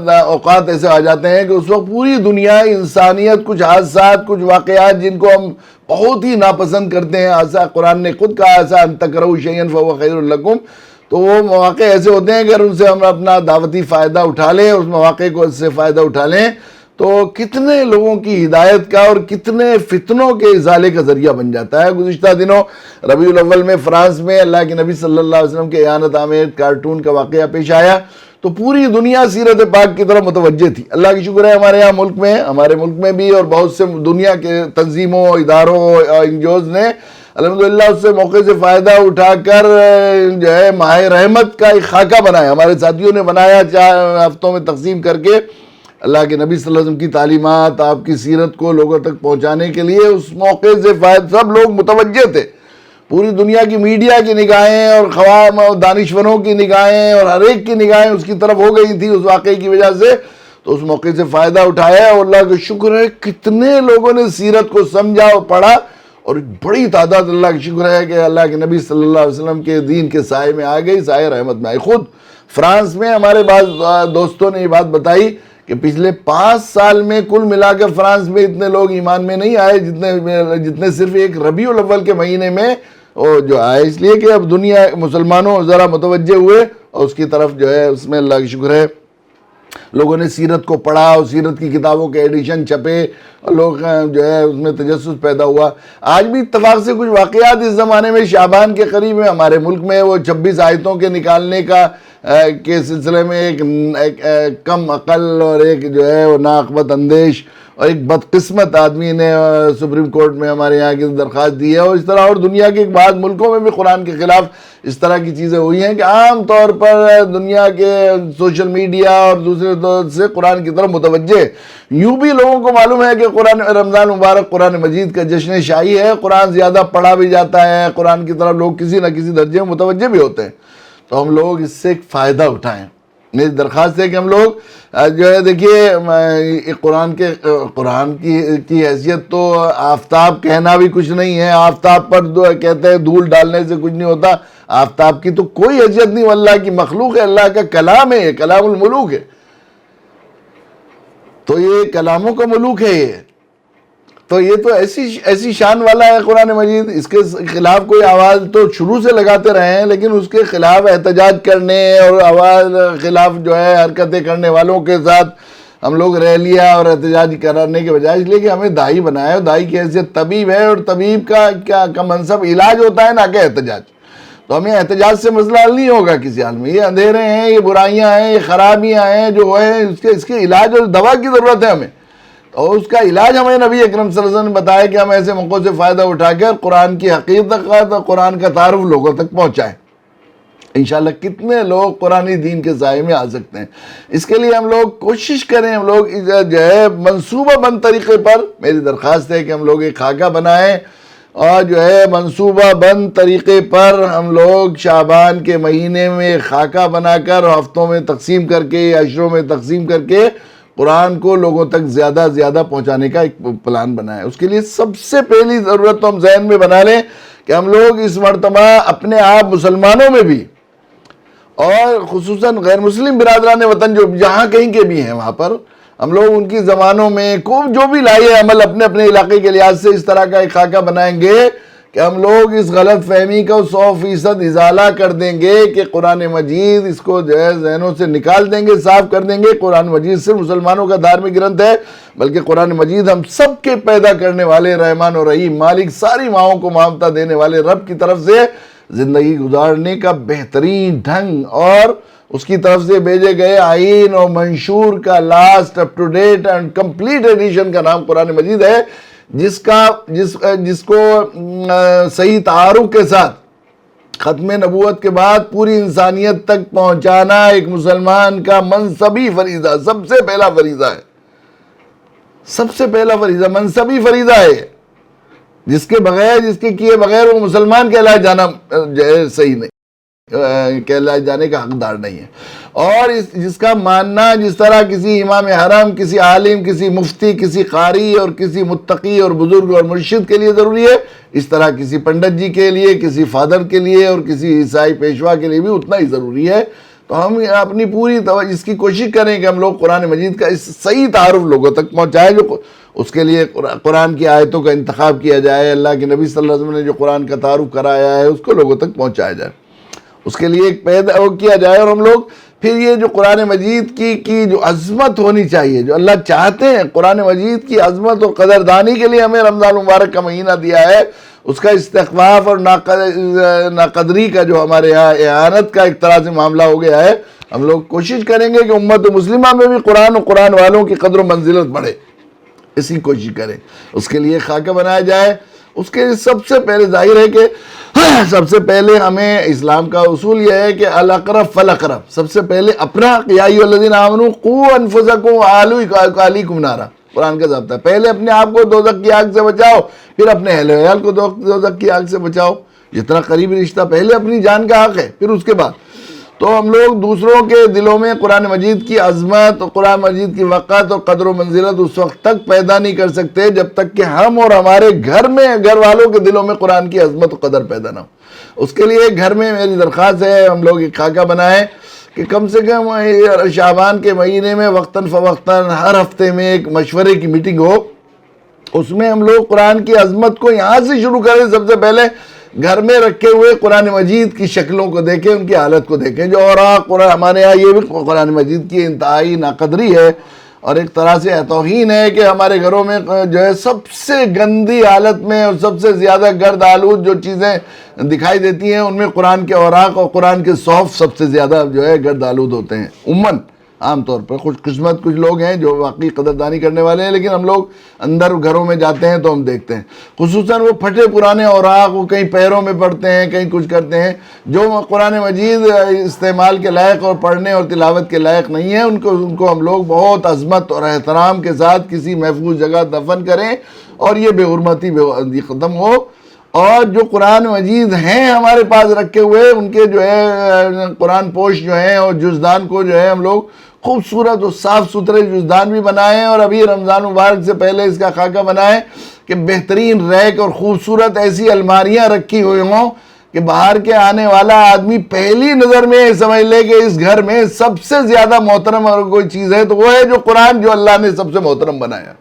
اوقات ایسے آ جاتے ہیں کہ اس وقت پوری دنیا انسانیت کچھ حادثات، کچھ واقعات جن کو ہم بہت ہی ناپسند کرتے ہیں، ایسا قرآن نے خود کہا ایسا ان تکرہوا شیئا فہو خیر لکم، تو وہ مواقع ایسے ہوتے ہیں کہ اگر ان سے ہم اپنا دعوتی فائدہ اٹھا لیں، اس مواقع کو اس سے فائدہ اٹھا لیں تو کتنے لوگوں کی ہدایت کا اور کتنے فتنوں کے ازالے کا ذریعہ بن جاتا ہے۔ گزشتہ دنوں ربیع الاول میں فرانس میں اللہ کے نبی صلی اللہ علیہ وسلم کے اعانت آمیز کارٹون کا واقعہ پیش آیا تو پوری دنیا سیرت پاک کی طرف متوجہ تھی۔ اللہ کی شکر ہے ہمارے یہاں ہمارے ملک میں بھی اور بہت سے دنیا کے تنظیموں، اداروں، انجوز نے الحمدللہ اس سے موقع سے فائدہ اٹھا کر جو ہے ماہ رحمت کا ایک خاکہ بنایا، ہمارے ساتھیوں نے بنایا 4 ہفتوں میں تقسیم کر کے۔ اللہ کے نبی صلی اللہ علیہ وسلم کی تعلیمات، آپ کی سیرت کو لوگوں تک پہنچانے کے لیے اس موقع سے سب لوگ متوجہ تھے، پوری دنیا کی میڈیا کی نگاہیں اور قوام اور دانشوروں کی نگاہیں اور ہر ایک کی نگاہیں اس کی طرف ہو گئی تھی اس واقعے کی وجہ سے، تو اس موقع سے فائدہ اٹھایا اور اللہ کا شکر ہے کتنے لوگوں نے سیرت کو سمجھا اور پڑھا، اور بڑی تعداد اللہ کا شکر ہے کہ اللہ کے نبی صلی اللہ علیہ وسلم کے دین کے سائے میں آ گئی، سائے رحمت میں آئی۔ خود فرانس میں ہمارے بعض دوستوں نے یہ بات بتائی کہ پچھلے 5 سال میں کل ملا کر فرانس میں اتنے لوگ ایمان میں نہیں آئے جتنے صرف ایک ربیع الاول کے مہینے میں جو آئے، اس لیے کہ اب دنیا مسلمانوں ذرا متوجہ ہوئے اور اس کی طرف جو ہے اس میں اللہ کی شکر ہے لوگوں نے سیرت کو پڑھا اور سیرت کی کتابوں کے ایڈیشن چھپے اور لوگ جو ہے اس میں تجسس پیدا ہوا۔ آج بھی اتفاق سے کچھ واقعات اس زمانے میں شعبان کے قریب ہے ہمارے ملک میں، وہ 26 آیتوں کے نکالنے کے سلسلے میں ایک کم عقل اور ایک جو ہے وہ ناعاقبت اندیش اور ایک بدقسمت آدمی نے سپریم کورٹ میں ہمارے یہاں کی درخواست دی ہے، اور اس طرح اور دنیا کے بعض ملکوں میں بھی قرآن کے خلاف اس طرح کی چیزیں ہوئی ہیں کہ عام طور پر دنیا کے سوشل میڈیا اور دوسرے طور سے قرآن کی طرف متوجہ۔ یوں بھی لوگوں کو معلوم ہے کہ رمضان مبارک قرآن مجید کا جشن شاہی ہے، قرآن زیادہ پڑھا بھی جاتا ہے، قرآن کی طرف لوگ کسی نہ کسی درجے میں متوجہ بھی ہوتے ہیں، تو ہم لوگ اس سے ایک فائدہ اٹھائیں۔ میری درخواست ہے کہ ہم لوگ جو ہے دیکھیے قرآن کی حیثیت تو آفتاب کہنا بھی کچھ نہیں ہے، آفتاب پر کہتے ہیں دھول ڈالنے سے کچھ نہیں ہوتا، آفتاب کی تو کوئی حیثیت نہیں، وہ اللہ کی مخلوق ہے، اللہ کا کلام ہے، کلام الملوک ہے، تو یہ کلاموں کا ملوک ہے یہ، تو یہ تو ایسی شان والا ہے قرآن مجید، اس کے خلاف کوئی آواز تو شروع سے لگاتے رہے ہیں، لیکن اس کے خلاف احتجاج کرنے اور آواز خلاف جو ہے حرکتیں کرنے والوں کے ساتھ ہم لوگ ریلیاں اور احتجاج کرنے کے بجائے، اس لیے کہ ہمیں داعی بنایا ہے، داعی کی حیثیت طبیب ہے، اور طبیب کا منصب علاج ہوتا ہے نہ کہ احتجاج، تو ہمیں احتجاج سے مسئلہ حل نہیں ہوگا کسی حال میں۔ یہ اندھیرے ہیں، یہ برائیاں ہیں، یہ خرابیاں ہیں جو ہیں، اس کے علاج اور دوا کی ضرورت ہے ہمیں، اور اس کا علاج ہمیں نبی اکرم صلی اللہ علیہ وسلم نے بتایا کہ ہم ایسے موقعوں سے فائدہ اٹھا کر قرآن کی حقیقت اور قرآن کا تعارف لوگوں تک پہنچائیں۔ انشاءاللہ کتنے لوگ قرآنی دین کے سائے میں آ سکتے ہیں، اس کے لیے ہم لوگ کوشش کریں، ہم لوگ جو ہے منصوبہ بند طریقے پر، میری درخواست ہے کہ ہم لوگ ایک خاکہ بنائیں، اور جو ہے منصوبہ بند طریقے پر ہم لوگ شعبان کے مہینے میں خاکہ بنا کر ہفتوں میں تقسیم کر کے عشروں میں تقسیم کر کے قرآن کو لوگوں تک زیادہ زیادہ پہنچانے کا ایک پلان بنائے. اس کے لیے سب سے پہلی ضرورت تو ہم ذہن میں بنا لیں کہ ہم لوگ اس مرتبہ اپنے آپ مسلمانوں میں بھی اور خصوصاً غیر مسلم برادران وطن جو جہاں کہیں کے بھی ہیں وہاں پر ہم لوگ ان کی زبانوں میں جو بھی لائے عمل اپنے اپنے علاقے کے لحاظ سے اس طرح کا ایک خاکہ بنائیں گے کہ ہم لوگ اس غلط فہمی کو 100% ازالہ کر دیں گے کہ قرآن مجید اس کو جو ہے ذہنوں سے نکال دیں گے، صاف کر دیں گے. قرآن مجید صرف مسلمانوں کا دھارمک گرنتھ ہے، بلکہ قرآن مجید ہم سب کے پیدا کرنے والے رحمان و رحیم مالک ساری ماؤں کو معامتہ دینے والے رب کی طرف سے زندگی گزارنے کا بہترین ڈھنگ اور اس کی طرف سے بھیجے گئے آئین اور منشور کا last up to date and complete edition کا نام قرآن مجید ہے، جس کو صحیح تعارف کے ساتھ ختم نبوت کے بعد پوری انسانیت تک پہنچانا ایک مسلمان کا منصبی فریضہ، سب سے پہلا فریضہ ہے. سب سے پہلا فریضہ منصبی فریضہ ہے، جس کے بغیر جس کے کیے بغیر وہ مسلمان کہلائے جانا صحیح نہیں، کہلائے جانے کا حقدار نہیں ہے. اور جس کا ماننا جس طرح کسی امام حرم، کسی عالم، کسی مفتی، کسی قاری اور کسی متقی اور بزرگ اور مرشد کے لیے ضروری ہے، اس طرح کسی پنڈت جی کے لیے، کسی فادر کے لیے اور کسی عیسائی پیشوا کے لیے بھی اتنا ہی ضروری ہے. تو ہم اپنی پوری اس کی کوشش کریں کہ ہم لوگ قرآن مجید کا اس صحیح تعارف لوگوں تک پہنچائیں. جو اس کے لیے قرآن کی آیتوں کا انتخاب کیا جائے، اللہ کے نبی صلی اللہ علیہ وسلم نے جو قرآن کا تعارف کرایا ہے اس کو لوگوں تک پہنچایا جائے، اس کے لیے ایک پیدا کیا جائے. اور ہم لوگ پھر یہ جو قرآن مجید کی جو عظمت ہونی چاہیے، جو اللہ چاہتے ہیں قرآن مجید کی عظمت اور قدردانی کے لیے ہمیں رمضان المبارک کا مہینہ دیا ہے، اس کا استخفاف اور ناقدری کا جو ہمارے یہاں اعانت کا ایک طرح سے معاملہ ہو گیا ہے، ہم لوگ کوشش کریں گے کہ امت مسلمہ میں بھی قرآن اور قرآن والوں کی قدر و منزلت بڑھے، اسی کوشش کریں. اس کے لیے خاکہ بنایا جائے. اس کے سب سے پہلے ظاہر ہے کہ سب سے پہلے ہمیں اسلام کا اصول یہ ہے کہ الاقرب فالاقرب، سب سے پہلے اپنا یا ایھا الذین آمنوا قوا انفسکم واہلیکم نارا، قرآن کا ضابطہ ہے. پہلے اپنے آپ کو دوزخ کی آگ سے بچاؤ، پھر اپنے اہل و عیال کو دوزخ کی آگ سے بچاؤ. جتنا قریبی رشتہ پہلے اپنی جان کا حق ہے، پھر اس کے بعد. تو ہم لوگ دوسروں کے دلوں میں قرآن مجید کی عظمت اور قرآن مجید کی وقت اور قدر و منزلت اس وقت تک پیدا نہیں کر سکتے جب تک کہ ہم اور ہمارے گھر والوں کے دلوں میں قرآن کی عظمت و قدر پیدا نہ ہو. اس کے لیے گھر میں میری درخواست ہے ہم لوگ ایک خاکہ بنائیں کہ کم سے کم شعبان کے مہینے میں وقتاً فوقتاً ہر ہفتے میں ایک مشورے کی میٹنگ ہو. اس میں ہم لوگ قرآن کی عظمت کو یہاں سے شروع کریں. سب سے پہلے گھر میں رکھے ہوئے قرآن مجید کی شکلوں کو دیکھیں، ان کی حالت کو دیکھیں. جو اور ہمارے یہاں یہ بھی قرآن مجید کی انتہائی ناقدری ہے اور ایک طرح سے توہین ہے کہ ہمارے گھروں میں جو ہے سب سے گندی حالت میں اور سب سے زیادہ گرد آلود جو چیزیں دکھائی دیتی ہیں ان میں قرآن کے اوراق اور قرآن کے صحف سب سے زیادہ جو ہے گرد آلود ہوتے ہیں. عموماً عام طور پر خوش قسمت کچھ لوگ ہیں جو واقعی قدردانی کرنے والے ہیں، لیکن ہم لوگ اندر گھروں میں جاتے ہیں تو ہم دیکھتے ہیں خصوصاً وہ پھٹے پرانے اوراق وہ کہیں پیروں میں پڑتے ہیں، کہیں کچھ کرتے ہیں. جو قرآن مجید استعمال کے لائق اور پڑھنے اور تلاوت کے لائق نہیں ہیں ان کو ہم لوگ بہت عظمت اور احترام کے ساتھ کسی محفوظ جگہ دفن کریں اور یہ بے حرمتی ختم ہو. اور جو قرآن مجید ہیں ہمارے پاس رکھے ہوئے ان کے جو ہے قرآن پوش جو ہیں اور جزدان کو جو ہے ہم لوگ خوبصورت اور صاف ستھرے جزدان بھی بنائیں. اور ابھی رمضان مبارک سے پہلے اس کا خاکہ بنائیں کہ بہترین ریک اور خوبصورت ایسی الماریاں رکھی ہوئی ہوں کہ باہر کے آنے والا آدمی پہلی نظر میں سمجھ لے کہ اس گھر میں سب سے زیادہ محترم اور کوئی چیز ہے تو وہ ہے جو قرآن جو اللہ نے سب سے محترم بنایا.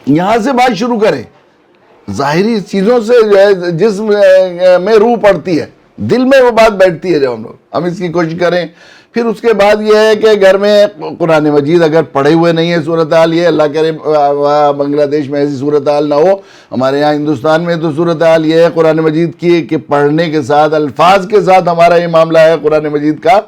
یہاں سے بات شروع کریں. ظاہری چیزوں سے جو ہے جسم میں روح پڑتی ہے، دل میں وہ بات بیٹھتی ہے. جب ہم اس کی کوشش کریں. پھر اس کے بعد یہ ہے کہ گھر میں قرآن مجید اگر پڑھے ہوئے نہیں ہے صورتحال یہ اللہ کرے بنگلہ دیش میں ایسی صورتحال نہ ہو، ہمارے یہاں ہندوستان میں تو صورتحال یہ ہے قرآن مجید کی کہ پڑھنے کے ساتھ الفاظ کے ساتھ ہمارا یہ معاملہ ہے قرآن مجید کا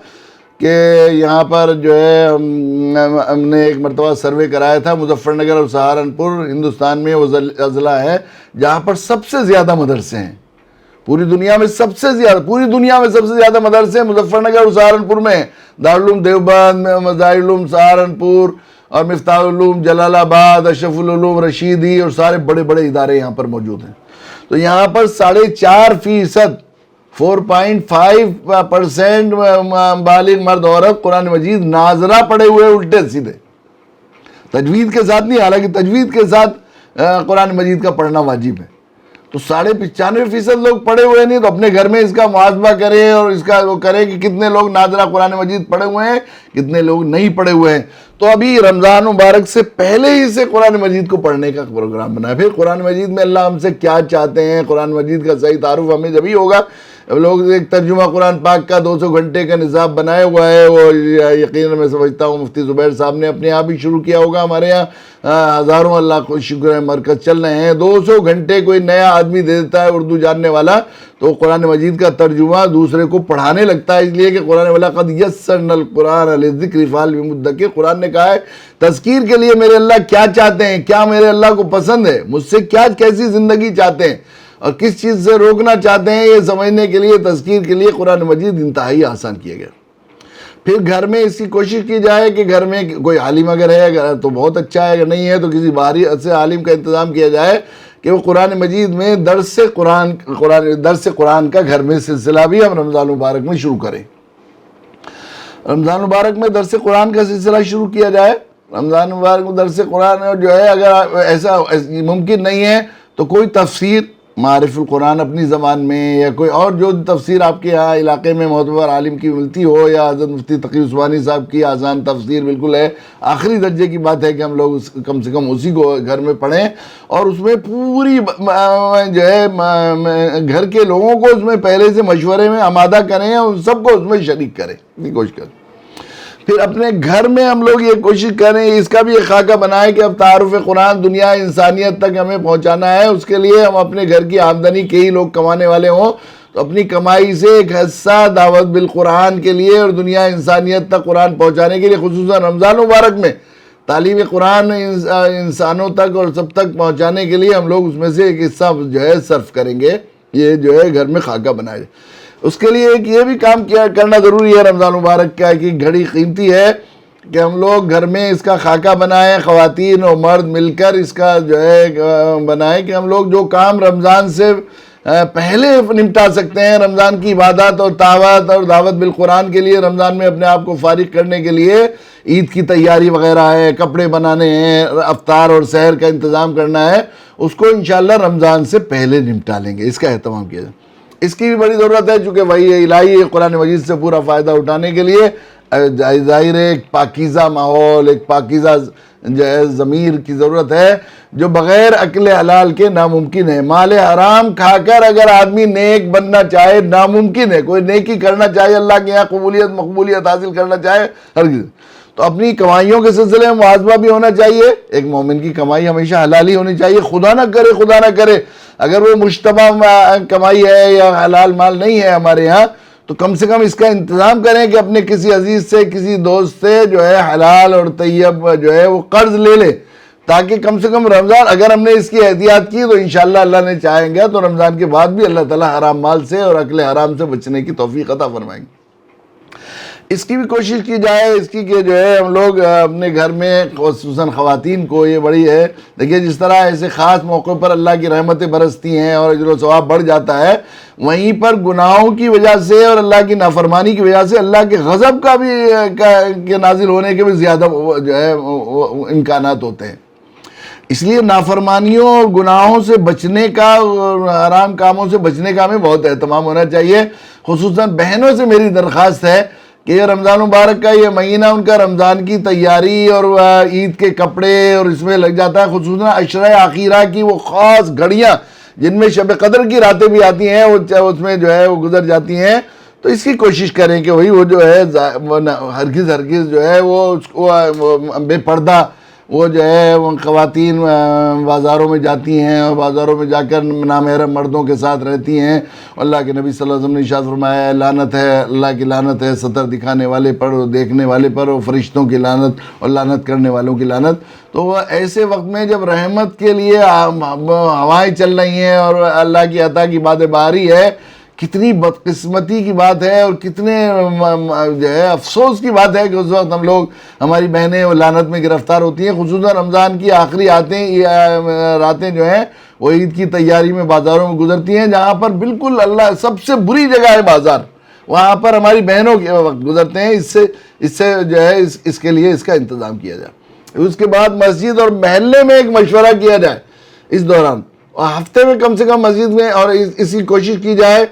کہ یہاں پر جو ہے ہم نے ایک مرتبہ سروے کرایا تھا. مظفر نگر اور سہارنپور ہندوستان میں وہ اضلاع ہے جہاں پر سب سے زیادہ مدرسے ہیں پوری دنیا میں. سب سے زیادہ مدرسے مظفر نگر اور سہارنپور میں ہیں. دارالعلوم دیوبند، دارالعلوم سہارنپور اور مفتاح العلوم جلال آباد، اشرف العلوم رشیدی اور سارے بڑے بڑے ادارے یہاں پر موجود ہیں۔ تو یہاں پر 4.5%، 4.5% بالغ مرد عورت قرآن مجید ناظرہ پڑھے ہوئے الٹے سیدھے، تجوید کے ساتھ نہیں، حالانکہ تجوید کے ساتھ قرآن مجید کا پڑھنا واجب ہے۔ تو 95% لوگ پڑھے ہوئے نہیں، تو اپنے گھر میں اس کا محاسبہ کریں اور اس کا وہ کریں کہ کتنے لوگ ناظرہ قرآن مجید پڑھے ہوئے ہیں، کتنے لوگ نہیں پڑھے ہوئے ہیں۔ تو ابھی رمضان مبارک سے پہلے ہی سے قرآن مجید کو پڑھنے کا پروگرام بنا ہے۔ پھر قرآن مجید میں اللہ ہم سے کیا چاہتے ہیں، قرآن مجید کا صحیح تعارف ہمیں جبھی ہوگا۔ لوگ ایک ترجمہ قرآن پاک کا 200 گھنٹے کا نصاب بنایا ہوا ہے، وہ یقیناً میں سمجھتا ہوں مفتی زبیر صاحب نے اپنے آپ ہی شروع کیا ہوگا۔ ہمارے یہاں ہزاروں اللہ کو شکر ہے مرکز چل رہے ہیں، 200 گھنٹے کوئی نیا آدمی دے دیتا ہے اردو جاننے والا، تو قرآن مجید کا ترجمہ دوسرے کو پڑھانے لگتا ہے، اس لیے کہ قرآن والا قد یسرنا القرآن للذکر فہل من مدکر۔ قرآن نے کہا ہے تذکیر کے لیے میرے اللہ کیا چاہتے ہیں، کیا میرے اللہ کو پسند ہے، مجھ سے کیا کیسی زندگی چاہتے ہیں اور کس چیز سے روکنا چاہتے ہیں، یہ سمجھنے کے لیے تذکیر کے لیے قرآن مجید انتہائی آسان کیا گیا۔ پھر گھر میں اس کی کوشش کی جائے کہ گھر میں کوئی عالم اگر ہے تو بہت اچھا ہے، اگر نہیں ہے تو کسی باہری سے عالم کا انتظام کیا جائے کہ وہ قرآن مجید میں درس قرآن کا گھر میں سلسلہ بھی ہم رمضان مبارک میں شروع کریں۔ رمضان مبارک میں درس قرآن کا سلسلہ شروع کیا جائے۔ رمضان مبارک میں درس قرآن جو ہے، اگر ایسا ممکن نہیں ہے تو کوئی تفسیر معارف القرآن اپنی زبان میں، یا کوئی اور جو تفسیر آپ کے یہاں علاقے میں معتبر عالم کی ملتی ہو، یا حضرت مفتی تقی عثمانی صاحب کی آسان تفسیر بالکل ہے، آخری درجے کی بات ہے کہ ہم لوگ کم سے کم اسی کو گھر میں پڑھیں، اور اس میں پوری جو ہے گھر کے لوگوں کو اس میں پہلے سے مشورے میں آمادہ کریں اور سب کو اس میں شریک کریں، یہ کوشش کریں۔ پھر اپنے گھر میں ہم لوگ یہ کوشش کریں، اس کا بھی ایک خاکہ بنائیں کہ اب تعارف قرآن دنیا انسانیت تک ہمیں پہنچانا ہے، اس کے لیے ہم اپنے گھر کی آمدنی کے ہی لوگ کمانے والے ہوں تو اپنی کمائی سے ایک حصہ دعوت بالقرآن کے لیے اور دنیا انسانیت تک قرآن پہنچانے کے لیے، خصوصاً رمضان مبارک میں تعلیم قرآن انسانوں تک اور سب تک پہنچانے کے لیے ہم لوگ اس میں سے ایک حصہ جو ہے صرف کریں گے۔ یہ جو ہے گھر میں خاکہ بنایا جائے۔ اس کے لیے ایک یہ بھی کام کرنا ضروری ہے رمضان مبارک کا، کہ گھڑی قیمتی ہے کہ ہم لوگ گھر میں اس کا خاکہ بنائیں، خواتین اور مرد مل کر اس کا جو ہے بنائیں کہ ہم لوگ جو کام رمضان سے پہلے نمٹا سکتے ہیں، رمضان کی عبادت اور دعوت بالقرآن کے لیے رمضان میں اپنے آپ کو فارغ کرنے کے لیے عید کی تیاری وغیرہ ہے، کپڑے بنانے ہیں، افطار اور سحر کا انتظام کرنا ہے، اس کو انشاءاللہ رمضان سے پہلے نمٹا لیں گے، اس کا اہتمام کیا جائے۔ اس کی بھی بڑی ضرورت ہے، چونکہ وہی الہی قرآن مجید سے پورا فائدہ اٹھانے کے لیے ظاہر ہے ایک پاکیزہ ماحول، ایک پاکیزہ جو ہے ضمیر کی ضرورت ہے، جو بغیر عقل حلال کے ناممکن ہے۔ مال حرام کھا کر اگر آدمی نیک بننا چاہے ناممکن ہے، کوئی نیکی کرنا چاہے اللہ کے یہاں قبولیت مقبولیت حاصل کرنا چاہے ہرگز۔ تو اپنی کمائیوں کے سلسلے میں محاسبہ بھی ہونا چاہیے، ایک مومن کی کمائی ہمیشہ حلالی ہونی چاہیے، خدا نہ کرے اگر وہ مشتبہ کمائی ہے یا حلال مال نہیں ہے ہمارے ہاں، تو کم سے کم اس کا انتظام کریں کہ اپنے کسی عزیز سے، کسی دوست سے جو ہے حلال اور طیب جو ہے وہ قرض لے لے، تاکہ کم سے کم رمضان اگر ہم نے اس کی احتیاط کی تو انشاءاللہ اللہ نے چاہیں گا تو رمضان کے بعد بھی اللہ تعالیٰ حرام مال سے اور اکل حرام سے بچنے کی توفیق عطا فرمائیں گے۔ اس کی بھی کوشش کی جائے، اس کی کہ جو ہے ہم لوگ اپنے گھر میں خصوصاً خواتین کو یہ بڑی ہے، دیکھیے جس طرح ایسے خاص موقع پر اللہ کی رحمتیں برستی ہیں اور اجر و ثواب بڑھ جاتا ہے، وہیں پر گناہوں کی وجہ سے اور اللہ کی نافرمانی کی وجہ سے اللہ کے غضب کا بھی کے نازل ہونے کے بھی زیادہ جو ہے امکانات ہوتے ہیں۔ اس لیے نافرمانیوں اور گناہوں سے بچنے کا اور حرام کاموں سے بچنے کا ہمیں بہت اہتمام ہونا چاہیے۔ خصوصاً بہنوں سے میری درخواست ہے کہ یہ رمضان مبارک کا یہ مہینہ ان کا رمضان کی تیاری اور عید کے کپڑے اور اس میں لگ جاتا ہے، خصوصاً عشرہ اخیرہ کی وہ خاص گھڑیاں جن میں شب قدر کی راتیں بھی آتی ہیں، اس میں جو ہے وہ گزر جاتی ہیں، تو اس کی کوشش کریں کہ وہی وہ جو ہے ہرگز جو ہے وہ بے پردہ وہ جو ہے وہ خواتین بازاروں میں جاتی ہیں اور بازاروں میں جا کر نامحرم مردوں کے ساتھ رہتی ہیں۔ اللہ کے نبی صلی اللہ علیہ وسلم نے ارشاد فرمایا ہے لعنت ہے، اللہ کی لعنت ہے سطر دکھانے والے پر اور دیکھنے والے پر، اور فرشتوں کی لعنت اور لعنت کرنے والوں کی لعنت۔ تو وہ ایسے وقت میں جب رحمت کے لیے ہوائیں چل رہی ہیں اور اللہ کی عطا کی باتیں باہری ہے کتنی بدقسمتی کی بات ہے اور کتنے جو ہے افسوس کی بات ہے کہ اس وقت ہم لوگ، ہماری بہنیں وہ لعنت میں گرفتار ہوتی ہیں، خصوصاً رمضان کی آخری راتیں جو ہیں وہ عید کی تیاری میں بازاروں میں گزرتی ہیں، جہاں پر بالکل اللہ سب سے بری جگہ ہے بازار، وہاں پر ہماری بہنوں کے وقت گزرتے ہیں۔ اس سے جو ہے اس کے لیے اس کا انتظام کیا جائے۔ اس کے بعد مسجد اور محلے میں ایک مشورہ کیا جائے اس دوران، اور ہفتے میں کم سے کم مسجد میں، اور اسی کوشش کی جائے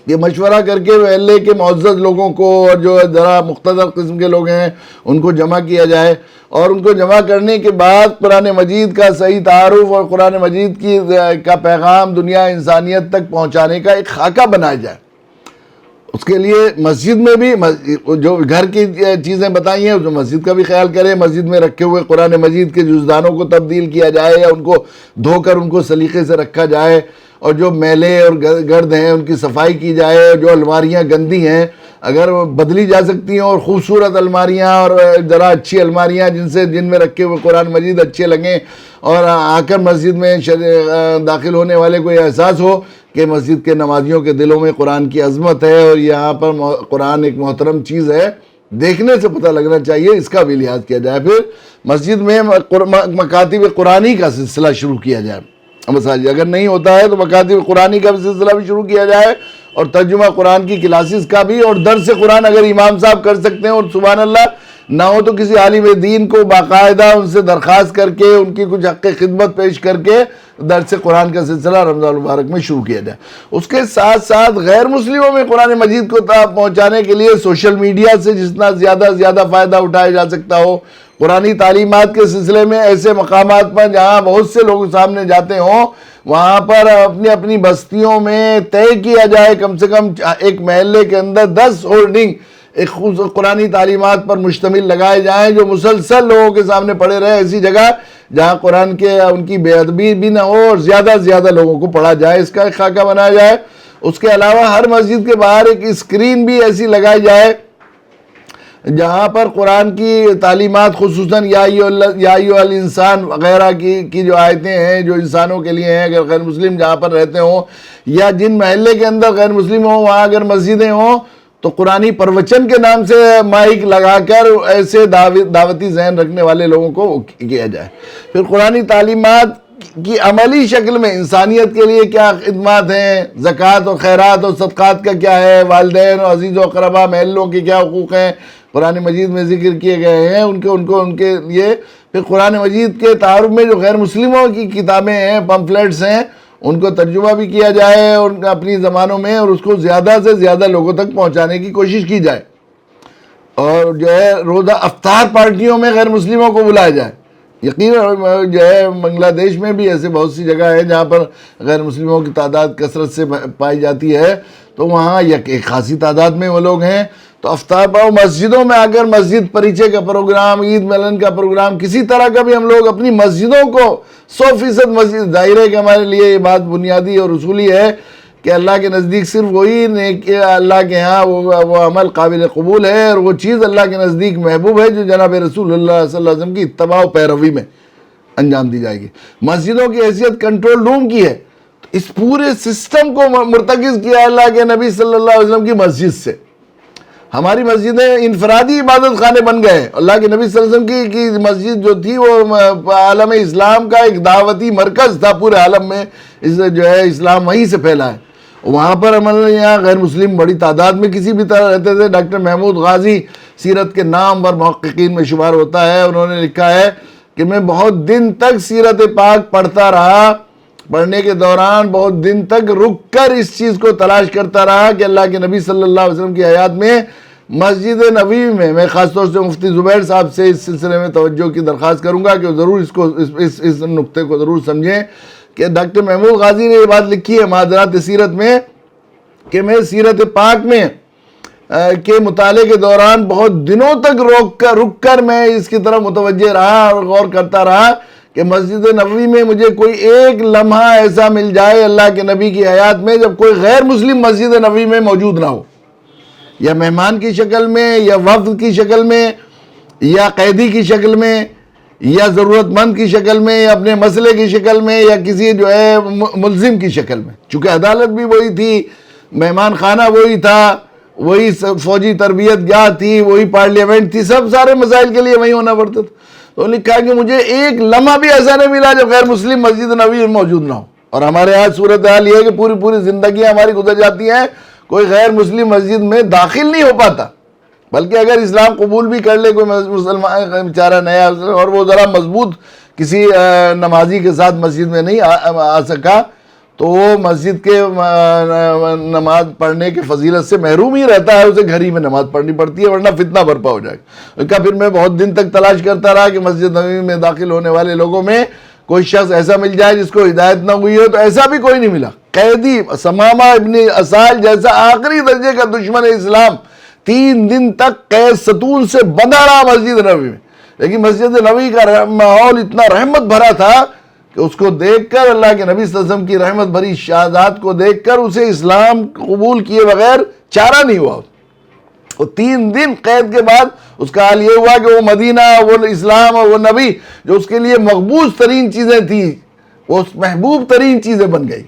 کہ مشورہ کر کے محلے کے معزز لوگوں کو اور جو ذرا مختصر قسم کے لوگ ہیں ان کو جمع کیا جائے، اور ان کو جمع کرنے کے بعد قرآن مجید کا صحیح تعارف اور قرآن مجید کا پیغام دنیا انسانیت تک پہنچانے کا ایک خاکہ بنایا جائے۔ اس کے لیے مسجد میں بھی جو گھر کی چیزیں بتائی ہیں، جو مسجد کا بھی خیال کرے، مسجد میں رکھے ہوئے قرآن مجید کے جزدانوں کو تبدیل کیا جائے یا ان کو دھو کر ان کو سلیقے سے رکھا جائے، اور جو میلے اور گرد ہیں ان کی صفائی کی جائے، جو الماریاں گندی ہیں اگر بدلی جا سکتی ہیں، اور خوبصورت الماریاں اور ذرا اچھی الماریاں جن میں رکھے ہوئے قرآن مجید اچھے لگیں، اور آ کر مسجد میں داخل ہونے والے کو یہ احساس ہو کہ مسجد کے نمازیوں کے دلوں میں قرآن کی عظمت ہے، اور یہاں پر قرآن ایک محترم چیز ہے، دیکھنے سے پتہ لگنا چاہیے، اس کا بھی لحاظ کیا جائے۔ پھر مسجد میں مکاتب قرآنی کا سلسلہ شروع کیا جائے، مساجد اگر نہیں ہوتا ہے تو مکاتب قرآنی کا بھی سلسلہ بھی شروع کیا جائے، اور ترجمہ قرآن کی کلاسز کا بھی، اور درس قرآن اگر امام صاحب کر سکتے ہیں اور سبحان اللہ نہ ہو تو کسی عالم دین کو باقاعدہ ان سے درخواست کر کے ان کی کچھ حق خدمت پیش کر کے درس قرآن کا سلسلہ رمضان المبارک میں شروع کیا جائے۔ اس کے ساتھ ساتھ غیر مسلموں میں قرآن مجید کو پہنچانے کے لیے سوشل میڈیا سے جتنا زیادہ فائدہ اٹھایا جا سکتا ہو، قرآنی تعلیمات کے سلسلے میں ایسے مقامات پر جہاں بہت سے لوگ سامنے جاتے ہوں، وہاں پر اپنی بستیوں میں طے کیا جائے کم سے کم ایک محلے کے اندر 10 ہولڈنگ ایک قرآنی تعلیمات پر مشتمل لگائے جائیں، جو مسلسل لوگوں کے سامنے پڑے رہے، ایسی جگہ جہاں قرآن کے ان کی بے ادبی بھی نہ ہو اور زیادہ لوگوں کو پڑھا جائے، اس کا ایک خاکہ بنایا جائے۔ اس کے علاوہ ہر مسجد کے باہر ایک اسکرین بھی ایسی لگائی جائے جہاں پر قرآن کی تعلیمات، خصوصاً یا ایھا الانسان وغیرہ کی جو آیتیں ہیں جو انسانوں کے لیے ہیں، اگر غیر مسلم جہاں پر رہتے ہوں یا جن محلے کے اندر غیر مسلم ہوں وہاں اگر مسجدیں ہوں تو قرآنی پروچن کے نام سے مائک لگا کر ایسے دعوتی ذہن رکھنے والے لوگوں کو کیا جائے۔ پھر قرآنی تعلیمات کی عملی شکل میں انسانیت کے لیے کیا خدمات ہیں، زکوٰۃ اور خیرات اور صدقات کا کیا ہے، والدین اور عزیز و اقربا محلوں کے کیا حقوق ہیں، قرآن مجید میں ذکر کیے گئے ہیں، ان کے لیے۔ پھر قرآن مجید کے تعارف میں جو غیر مسلموں کی کتابیں ہیں، پمفلیٹس ہیں، ان کو ترجمہ بھی کیا جائے اور اپنی زبانوں میں، اور اس کو زیادہ سے زیادہ لوگوں تک پہنچانے کی کوشش کی جائے۔ اور جو ہے روزہ افطار پارٹیوں میں غیر مسلموں کو بلایا جائے۔ یقیناً جو ہے بنگلہ دیش میں بھی ایسے بہت سی جگہ ہے جہاں پر غیر مسلموں کی تعداد کثرت سے پائی جاتی ہے، تو وہاں ایک خاصی تعداد میں وہ لوگ ہیں، تو افطار پاؤ مسجدوں میں اگر مسجد پریچے کا پروگرام، عید ملن کا پروگرام، کسی طرح کا بھی ہم لوگ اپنی مسجدوں کو 100% مسجد، ظاہر ہے کہ ہمارے لیے یہ بات بنیادی اور اصولی ہے کہ اللہ کے نزدیک صرف وہی اللہ کے ہاں وہ عمل قابل قبول ہے اور وہ چیز اللہ کے نزدیک محبوب ہے جو جناب رسول اللہ صلی اللہ علیہ وسلم کی اتباع و پیروی میں انجام دی جائے گی۔ مسجدوں کی حیثیت کنٹرول روم کی ہے، تو اس پورے سسٹم کو مرتکز کیا اللہ کے نبی صلی اللہ علیہ وسلم کی مسجد سے۔ ہماری مسجدیں انفرادی عبادت خانے بن گئے، اللہ کے نبی صلی اللہ علیہ وسلم کی مسجد جو تھی وہ عالم اسلام کا ایک دعوتی مرکز تھا، پورے عالم میں جو ہے اسلام وہیں سے پھیلا ہے۔ وہاں پر یہاں غیر مسلم بڑی تعداد میں کسی بھی طرح رہتے تھے۔ ڈاکٹر محمود غازی سیرت کے نام پر محققین میں شمار ہوتا ہے، انہوں نے لکھا ہے کہ میں بہت دن تک سیرت پاک پڑھتا رہا، پڑھنے کے دوران بہت دن تک رک کر اس چیز کو تلاش کرتا رہا کہ اللہ کے نبی صلی اللہ علیہ وسلم کی حیات میں مسجد نبوی میں خاص طور سے مفتی زبیر صاحب سے اس سلسلے میں توجہ کی درخواست کروں گا کہ ضرور اس نقطے کو ضرور سمجھیں کہ ڈاکٹر محمود غازی نے یہ بات لکھی ہے معادلات سیرت میں کہ میں سیرت پاک میں کے مطالعے کے دوران بہت دنوں تک رک کر میں اس کی طرف متوجہ رہا اور غور کرتا رہا کہ مسجد نبوی میں مجھے کوئی ایک لمحہ ایسا مل جائے اللہ کے نبی کی حیات میں جب کوئی غیر مسلم مسجد نبوی میں موجود نہ ہو، یا مہمان کی شکل میں، یا وفد کی شکل میں، یا قیدی کی شکل میں، یا ضرورت مند کی شکل میں، یا اپنے مسئلے کی شکل میں، یا کسی جو ہے ملزم کی شکل میں۔ چونکہ عدالت بھی وہی تھی، مہمان خانہ وہی تھا، وہی فوجی تربیت گاہ تھی، وہی پارلیمنٹ تھی، سب سارے مسائل کے لیے وہی ہونا پڑتا تھا۔ تو لکھا کہ مجھے ایک لمحہ بھی ایسا نہیں ملا جب غیر مسلم مسجد نبوی میں موجود نہ ہو۔ اور ہمارے یہاں صورتحال یہ ہے کہ پوری زندگیاں ہماری گزر جاتی ہیں، کوئی غیر مسلم مسجد میں داخل نہیں ہو پاتا، بلکہ اگر اسلام قبول بھی کر لے کوئی مسلمان بیچارہ نیا، اور وہ ذرا مضبوط کسی نمازی کے ساتھ مسجد میں نہیں آ سکا، تو وہ مسجد کے نماز پڑھنے کے فضیلت سے محروم ہی رہتا ہے، اسے گھر ہی میں نماز پڑھنی پڑتی ہے، ورنہ فتنہ برپا ہو جائے گا۔ پھر میں بہت دن تک تلاش کرتا رہا کہ مسجد نبوی میں داخل ہونے والے لوگوں میں کوئی شخص ایسا مل جائے جس کو ہدایت نہ ہوئی ہو، تو ایسا بھی کوئی نہیں ملا۔ قیدی ثمامہ ابن اسال جیسا آخری درجے کا دشمن اسلام 3 دن تک قید ستون سے بندھا رہا مسجد نبوی میں، لیکن مسجد نبوی کا ماحول اتنا رحمت بھرا تھا کہ اس کو دیکھ کر، اللہ کے نبی صلی اللہ علیہ وسلم کی رحمت بھری شہادات کو دیکھ کر اسے اسلام قبول کیے بغیر چارہ نہیں ہوا۔ وہ 3 دن قید کے بعد اس کا حال یہ ہوا کہ وہ مدینہ، وہ اسلام اور وہ نبی جو اس کے لیے مقبول ترین چیزیں تھیں، وہ محبوب ترین چیزیں بن گئی۔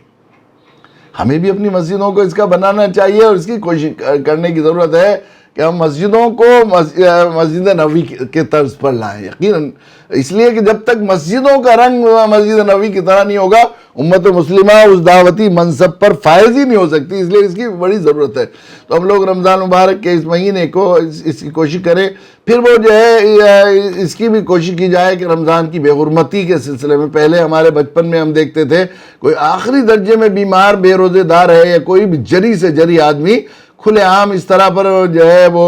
ہمیں بھی اپنی مسجدوں کو اس کا بنانا چاہیے، اور اس کی کوشش کرنے کی ضرورت ہے کہ ہم مسجدوں کو مسجد نبوی کے طرز پر لائیں۔ یقیناً اس لیے کہ جب تک مسجدوں کا رنگ مسجد نبوی کی طرح نہیں ہوگا، امت مسلمہ اس دعوتی منصب پر فائز ہی نہیں ہو سکتی، اس لیے اس کی بڑی ضرورت ہے۔ تو ہم لوگ رمضان مبارک کے اس مہینے کو اس کی کوشش کریں، پھر وہ جو ہے اس کی بھی کوشش کی جائے کہ رمضان کی بے حرمتی کے سلسلے میں، پہلے ہمارے بچپن میں ہم دیکھتے تھے کوئی آخری درجے میں بیمار بے روزے دار ہے، یا کوئی بھی جری سے جری آدمی کھلے عام اس طرح پر جو ہے وہ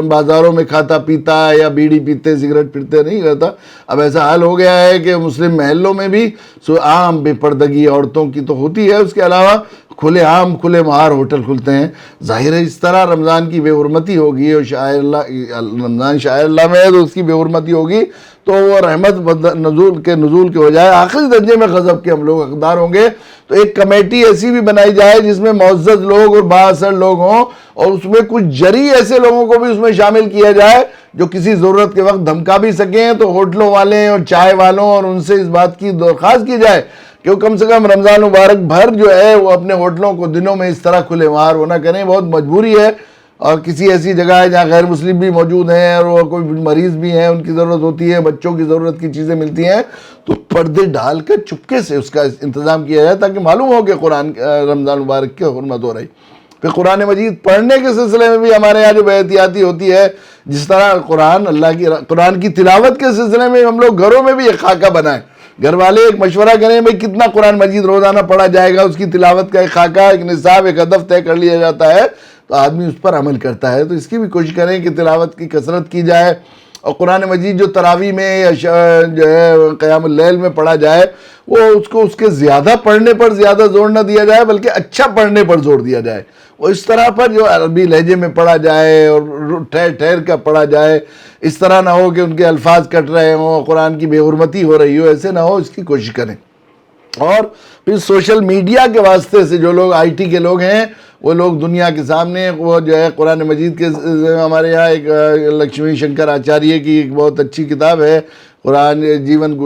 بازاروں میں کھاتا پیتا یا بیڑی پیتے سگریٹ پیتے نہیں رہتا۔ اب ایسا حال ہو گیا ہے کہ مسلم محلوں میں بھی عام بے پردگی عورتوں کی تو ہوتی ہے، اس کے علاوہ کھلے عام کھلے مہار ہوٹل کھلتے ہیں۔ ظاہر ہے اس طرح رمضان کی بے حرمتی ہوگی، اور شاعر اللہ، رمضان شاعر اللہ میں ہے تو اس کی بے حرمتی ہوگی، تو وہ رحمت نزول کے ہو جائے، آخری درجے میں غضب کے ہم لوگ حقدار ہوں گے۔ تو ایک کمیٹی ایسی بھی بنائی جائے جس میں معزز لوگ اور بااثر لوگ ہوں، اور اس میں کچھ جری ایسے لوگوں کو بھی اس میں شامل کیا جائے جو کسی ضرورت کے وقت دھمکا بھی سکیں، تو ہوٹلوں والے اور چائے والوں اور ان سے اس بات کی درخواست کی جائے کہ وہ کم سے کم رمضان مبارک بھر جو ہے وہ اپنے ہوٹلوں کو دنوں میں اس طرح کھلے مہار ہونا کریں۔ بہت مجبوری ہے، اور کسی ایسی جگہ ہے جہاں غیر مسلم بھی موجود ہیں اور وہ کوئی مریض بھی ہیں، ان کی ضرورت ہوتی ہے، بچوں کی ضرورت کی چیزیں ملتی ہیں، تو پردے ڈال کر چپکے سے اس کا انتظام کیا جائے تاکہ معلوم ہو کہ رمضان مبارک کی حرمت ہو رہی۔ پھر قرآن مجید پڑھنے کے سلسلے میں بھی ہمارے یہاں جو بے احتیاطی ہوتی ہے، جس طرح قرآن کی تلاوت کے سلسلے میں ہم لوگ گھروں میں بھی ایک خاکہ بنائیں، گھر والے ایک مشورہ کریں بھئی کتنا قرآن مجید روزانہ پڑھا جائے گا، اس کی تلاوت کا ایک خاکہ، ایک نصاب، ایک ہدف طے کر لیا جاتا ہے، تو آدمی اس پر عمل کرتا ہے۔ تو اس کی بھی کوشش کریں کہ تلاوت کی کثرت کی جائے، اور قرآن مجید جو تراویح میں یا جو ہے قیام اللیل میں پڑھا جائے، وہ اس کے زیادہ پڑھنے پر زیادہ زور نہ دیا جائے، بلکہ اچھا پڑھنے پر زور دیا جائے۔ وہ اس طرح پر جو عربی لہجے میں پڑھا جائے اور ٹھہر کر پڑھا جائے، اس طرح نہ ہو کہ ان کے الفاظ کٹ رہے ہوں، قرآن کی بے حرمتی ہو رہی ہو، ایسے نہ ہو، اس کی کوشش کریں۔ اور پھر سوشل میڈیا کے واسطے سے جو لوگ آئی ٹی کے لوگ ہیں، وہ لوگ دنیا کے سامنے وہ جو ہے قرآن مجید کے، ہمارے یہاں ایک لکشمی شنکر آچاریہ کی ایک بہت اچھی کتاب ہے، قرآن جیون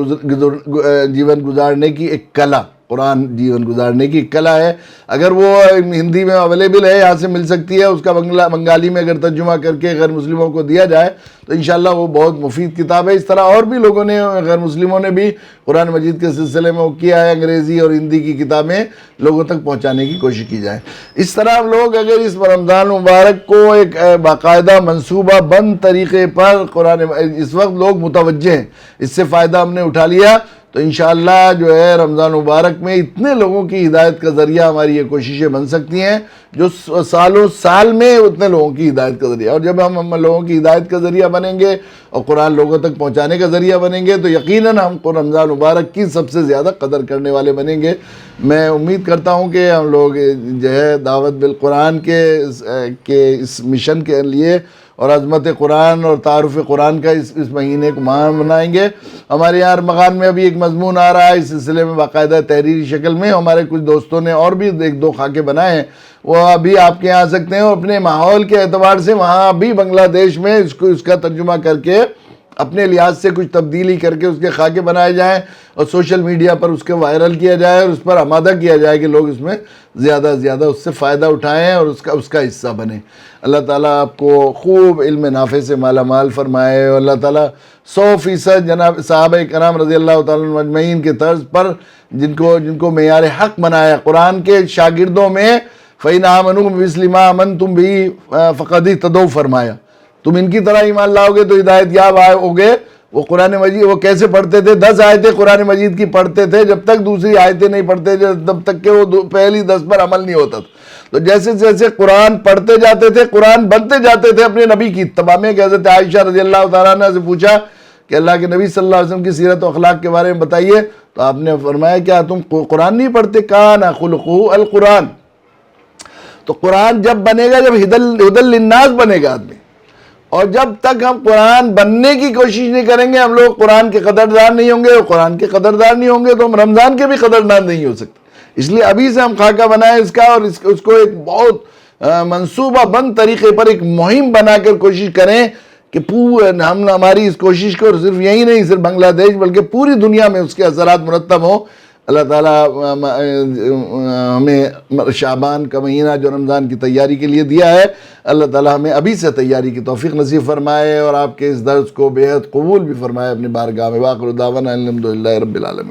گزارنے کی ایک کلا، قرآن جیون گزارنے کی ایک کلا ہے۔ اگر وہ ہندی میں اویلیبل ہے، یہاں سے مل سکتی ہے، اس کا بنگالی میں اگر ترجمہ کر کے غیر مسلموں کو دیا جائے تو انشاءاللہ وہ بہت مفید کتاب ہے۔ اس طرح اور بھی لوگوں نے، غیر مسلموں نے بھی قرآن مجید کے سلسلے میں وہ کیا ہے، انگریزی اور ہندی کی کتابیں لوگوں تک پہنچانے کی کوشش کی جائے۔ اس طرح لوگ اگر اس رمضان مبارک کو ایک باقاعدہ منصوبہ بند طریقے پر اس وقت لوگ متوجہ ہیں، اس سے فائدہ ہم نے اٹھا لیا، تو انشاءاللہ جو ہے رمضان مبارک میں اتنے لوگوں کی ہدایت کا ذریعہ ہماری یہ کوششیں بن سکتی ہیں جو سالوں سال میں اتنے لوگوں کی ہدایت کا ذریعہ۔ اور جب ہم لوگوں کی ہدایت کا ذریعہ بنیں گے اور قرآن لوگوں تک پہنچانے کا ذریعہ بنیں گے، تو یقیناً ہم کو رمضان مبارک کی سب سے زیادہ قدر کرنے والے بنیں گے۔ میں امید کرتا ہوں کہ ہم لوگ جو ہے دعوت بالقرآن کے اس مشن کے لیے اور عظمت قرآن اور تعارف قرآن کا اس مہینے کو ماہ منائیں گے۔ ہمارے یہاں ارمغان میں ابھی ایک مضمون آ رہا ہے اس سلسلے میں باقاعدہ تحریری شکل میں، ہمارے کچھ دوستوں نے اور بھی 1-2 خاکے بنائے ہیں، وہ ابھی آپ کے یہاں آ سکتے ہیں، اور اپنے ماحول کے اعتبار سے وہاں بھی بنگلہ دیش میں اس کا ترجمہ کر کے اپنے لحاظ سے کچھ تبدیلی کر کے اس کے خاکے بنائے جائیں اور سوشل میڈیا پر اس کے وائرل کیا جائے اور اس پر آمادہ کیا جائے کہ لوگ اس میں زیادہ سے زیادہ اس سے فائدہ اٹھائیں اور اس کا حصہ بنیں۔ اللہ تعالیٰ آپ کو خوب علم نافع سے مالا مال فرمائے، اور اللہ تعالیٰ 100% جناب صحابہ کرام رضی اللہ تعالیٰ عنہم اجمعین کے طرز پر جن کو معیار حق بنایا، قرآن کے شاگردوں میں فَإِنْ آمَنُوا بِمِثْلِ مَا آمَنْتُمْ بِهِ فَقَدِ اهْتَدَوْا فرمایا، تم ان کی طرح ایمان لاؤ گے تو ہدایت یاب ہوگے۔ وہ قرآن مجید وہ کیسے پڑھتے تھے؟ 10 آیتیں قرآن مجید کی پڑھتے تھے جب تک دوسری آیتیں نہیں پڑھتے جب تک کہ وہ پہلی 10 پر عمل نہیں ہوتا تھا۔ تو جیسے جیسے قرآن پڑھتے جاتے تھے قرآن بنتے جاتے تھے اپنے نبی کی اتباع میں۔ کہ حضرت عائشہ رضی اللہ تعالیٰ عنہ سے پوچھا کہ اللہ کے نبی صلی اللہ علیہ وسلم کی سیرت و اخلاق کے بارے میں بتائیے، تو آپ نے فرمایا کیا تم قرآن نہیں پڑھتے؟ کان خلقہ القرآن۔ تو قرآن جب بنے گا جب ہدی للناس بنے گا آدمی، اور جب تک ہم قرآن بننے کی کوشش نہیں کریں گے ہم لوگ قرآن کے قدردان نہیں ہوں گے، اور قرآن کے قدردان نہیں ہوں گے تو ہم رمضان کے بھی قدردان نہیں ہو سکتے۔ اس لیے ابھی سے ہم خاکہ بنائیں اس کا، اور اس کو ایک بہت منصوبہ بند طریقے پر ایک مہم بنا کر کوشش کریں کہ ہم ہماری اس کوشش کو صرف یہی نہیں صرف بنگلہ دیش بلکہ پوری دنیا میں اس کے اثرات مرتب ہوں۔ اللہ تعالیٰ ہمیں شعبان کا مہینہ جو رمضان کی تیاری کے لیے دیا ہے، اللہ تعالیٰ ہمیں ابھی سے تیاری کی توفیق نصیب فرمائے، اور آپ کے اس درس کو بے حد قبول بھی فرمائے اپنی بارگاہ میں۔ وآخر دعوانا الحمدللہ رب العالمین۔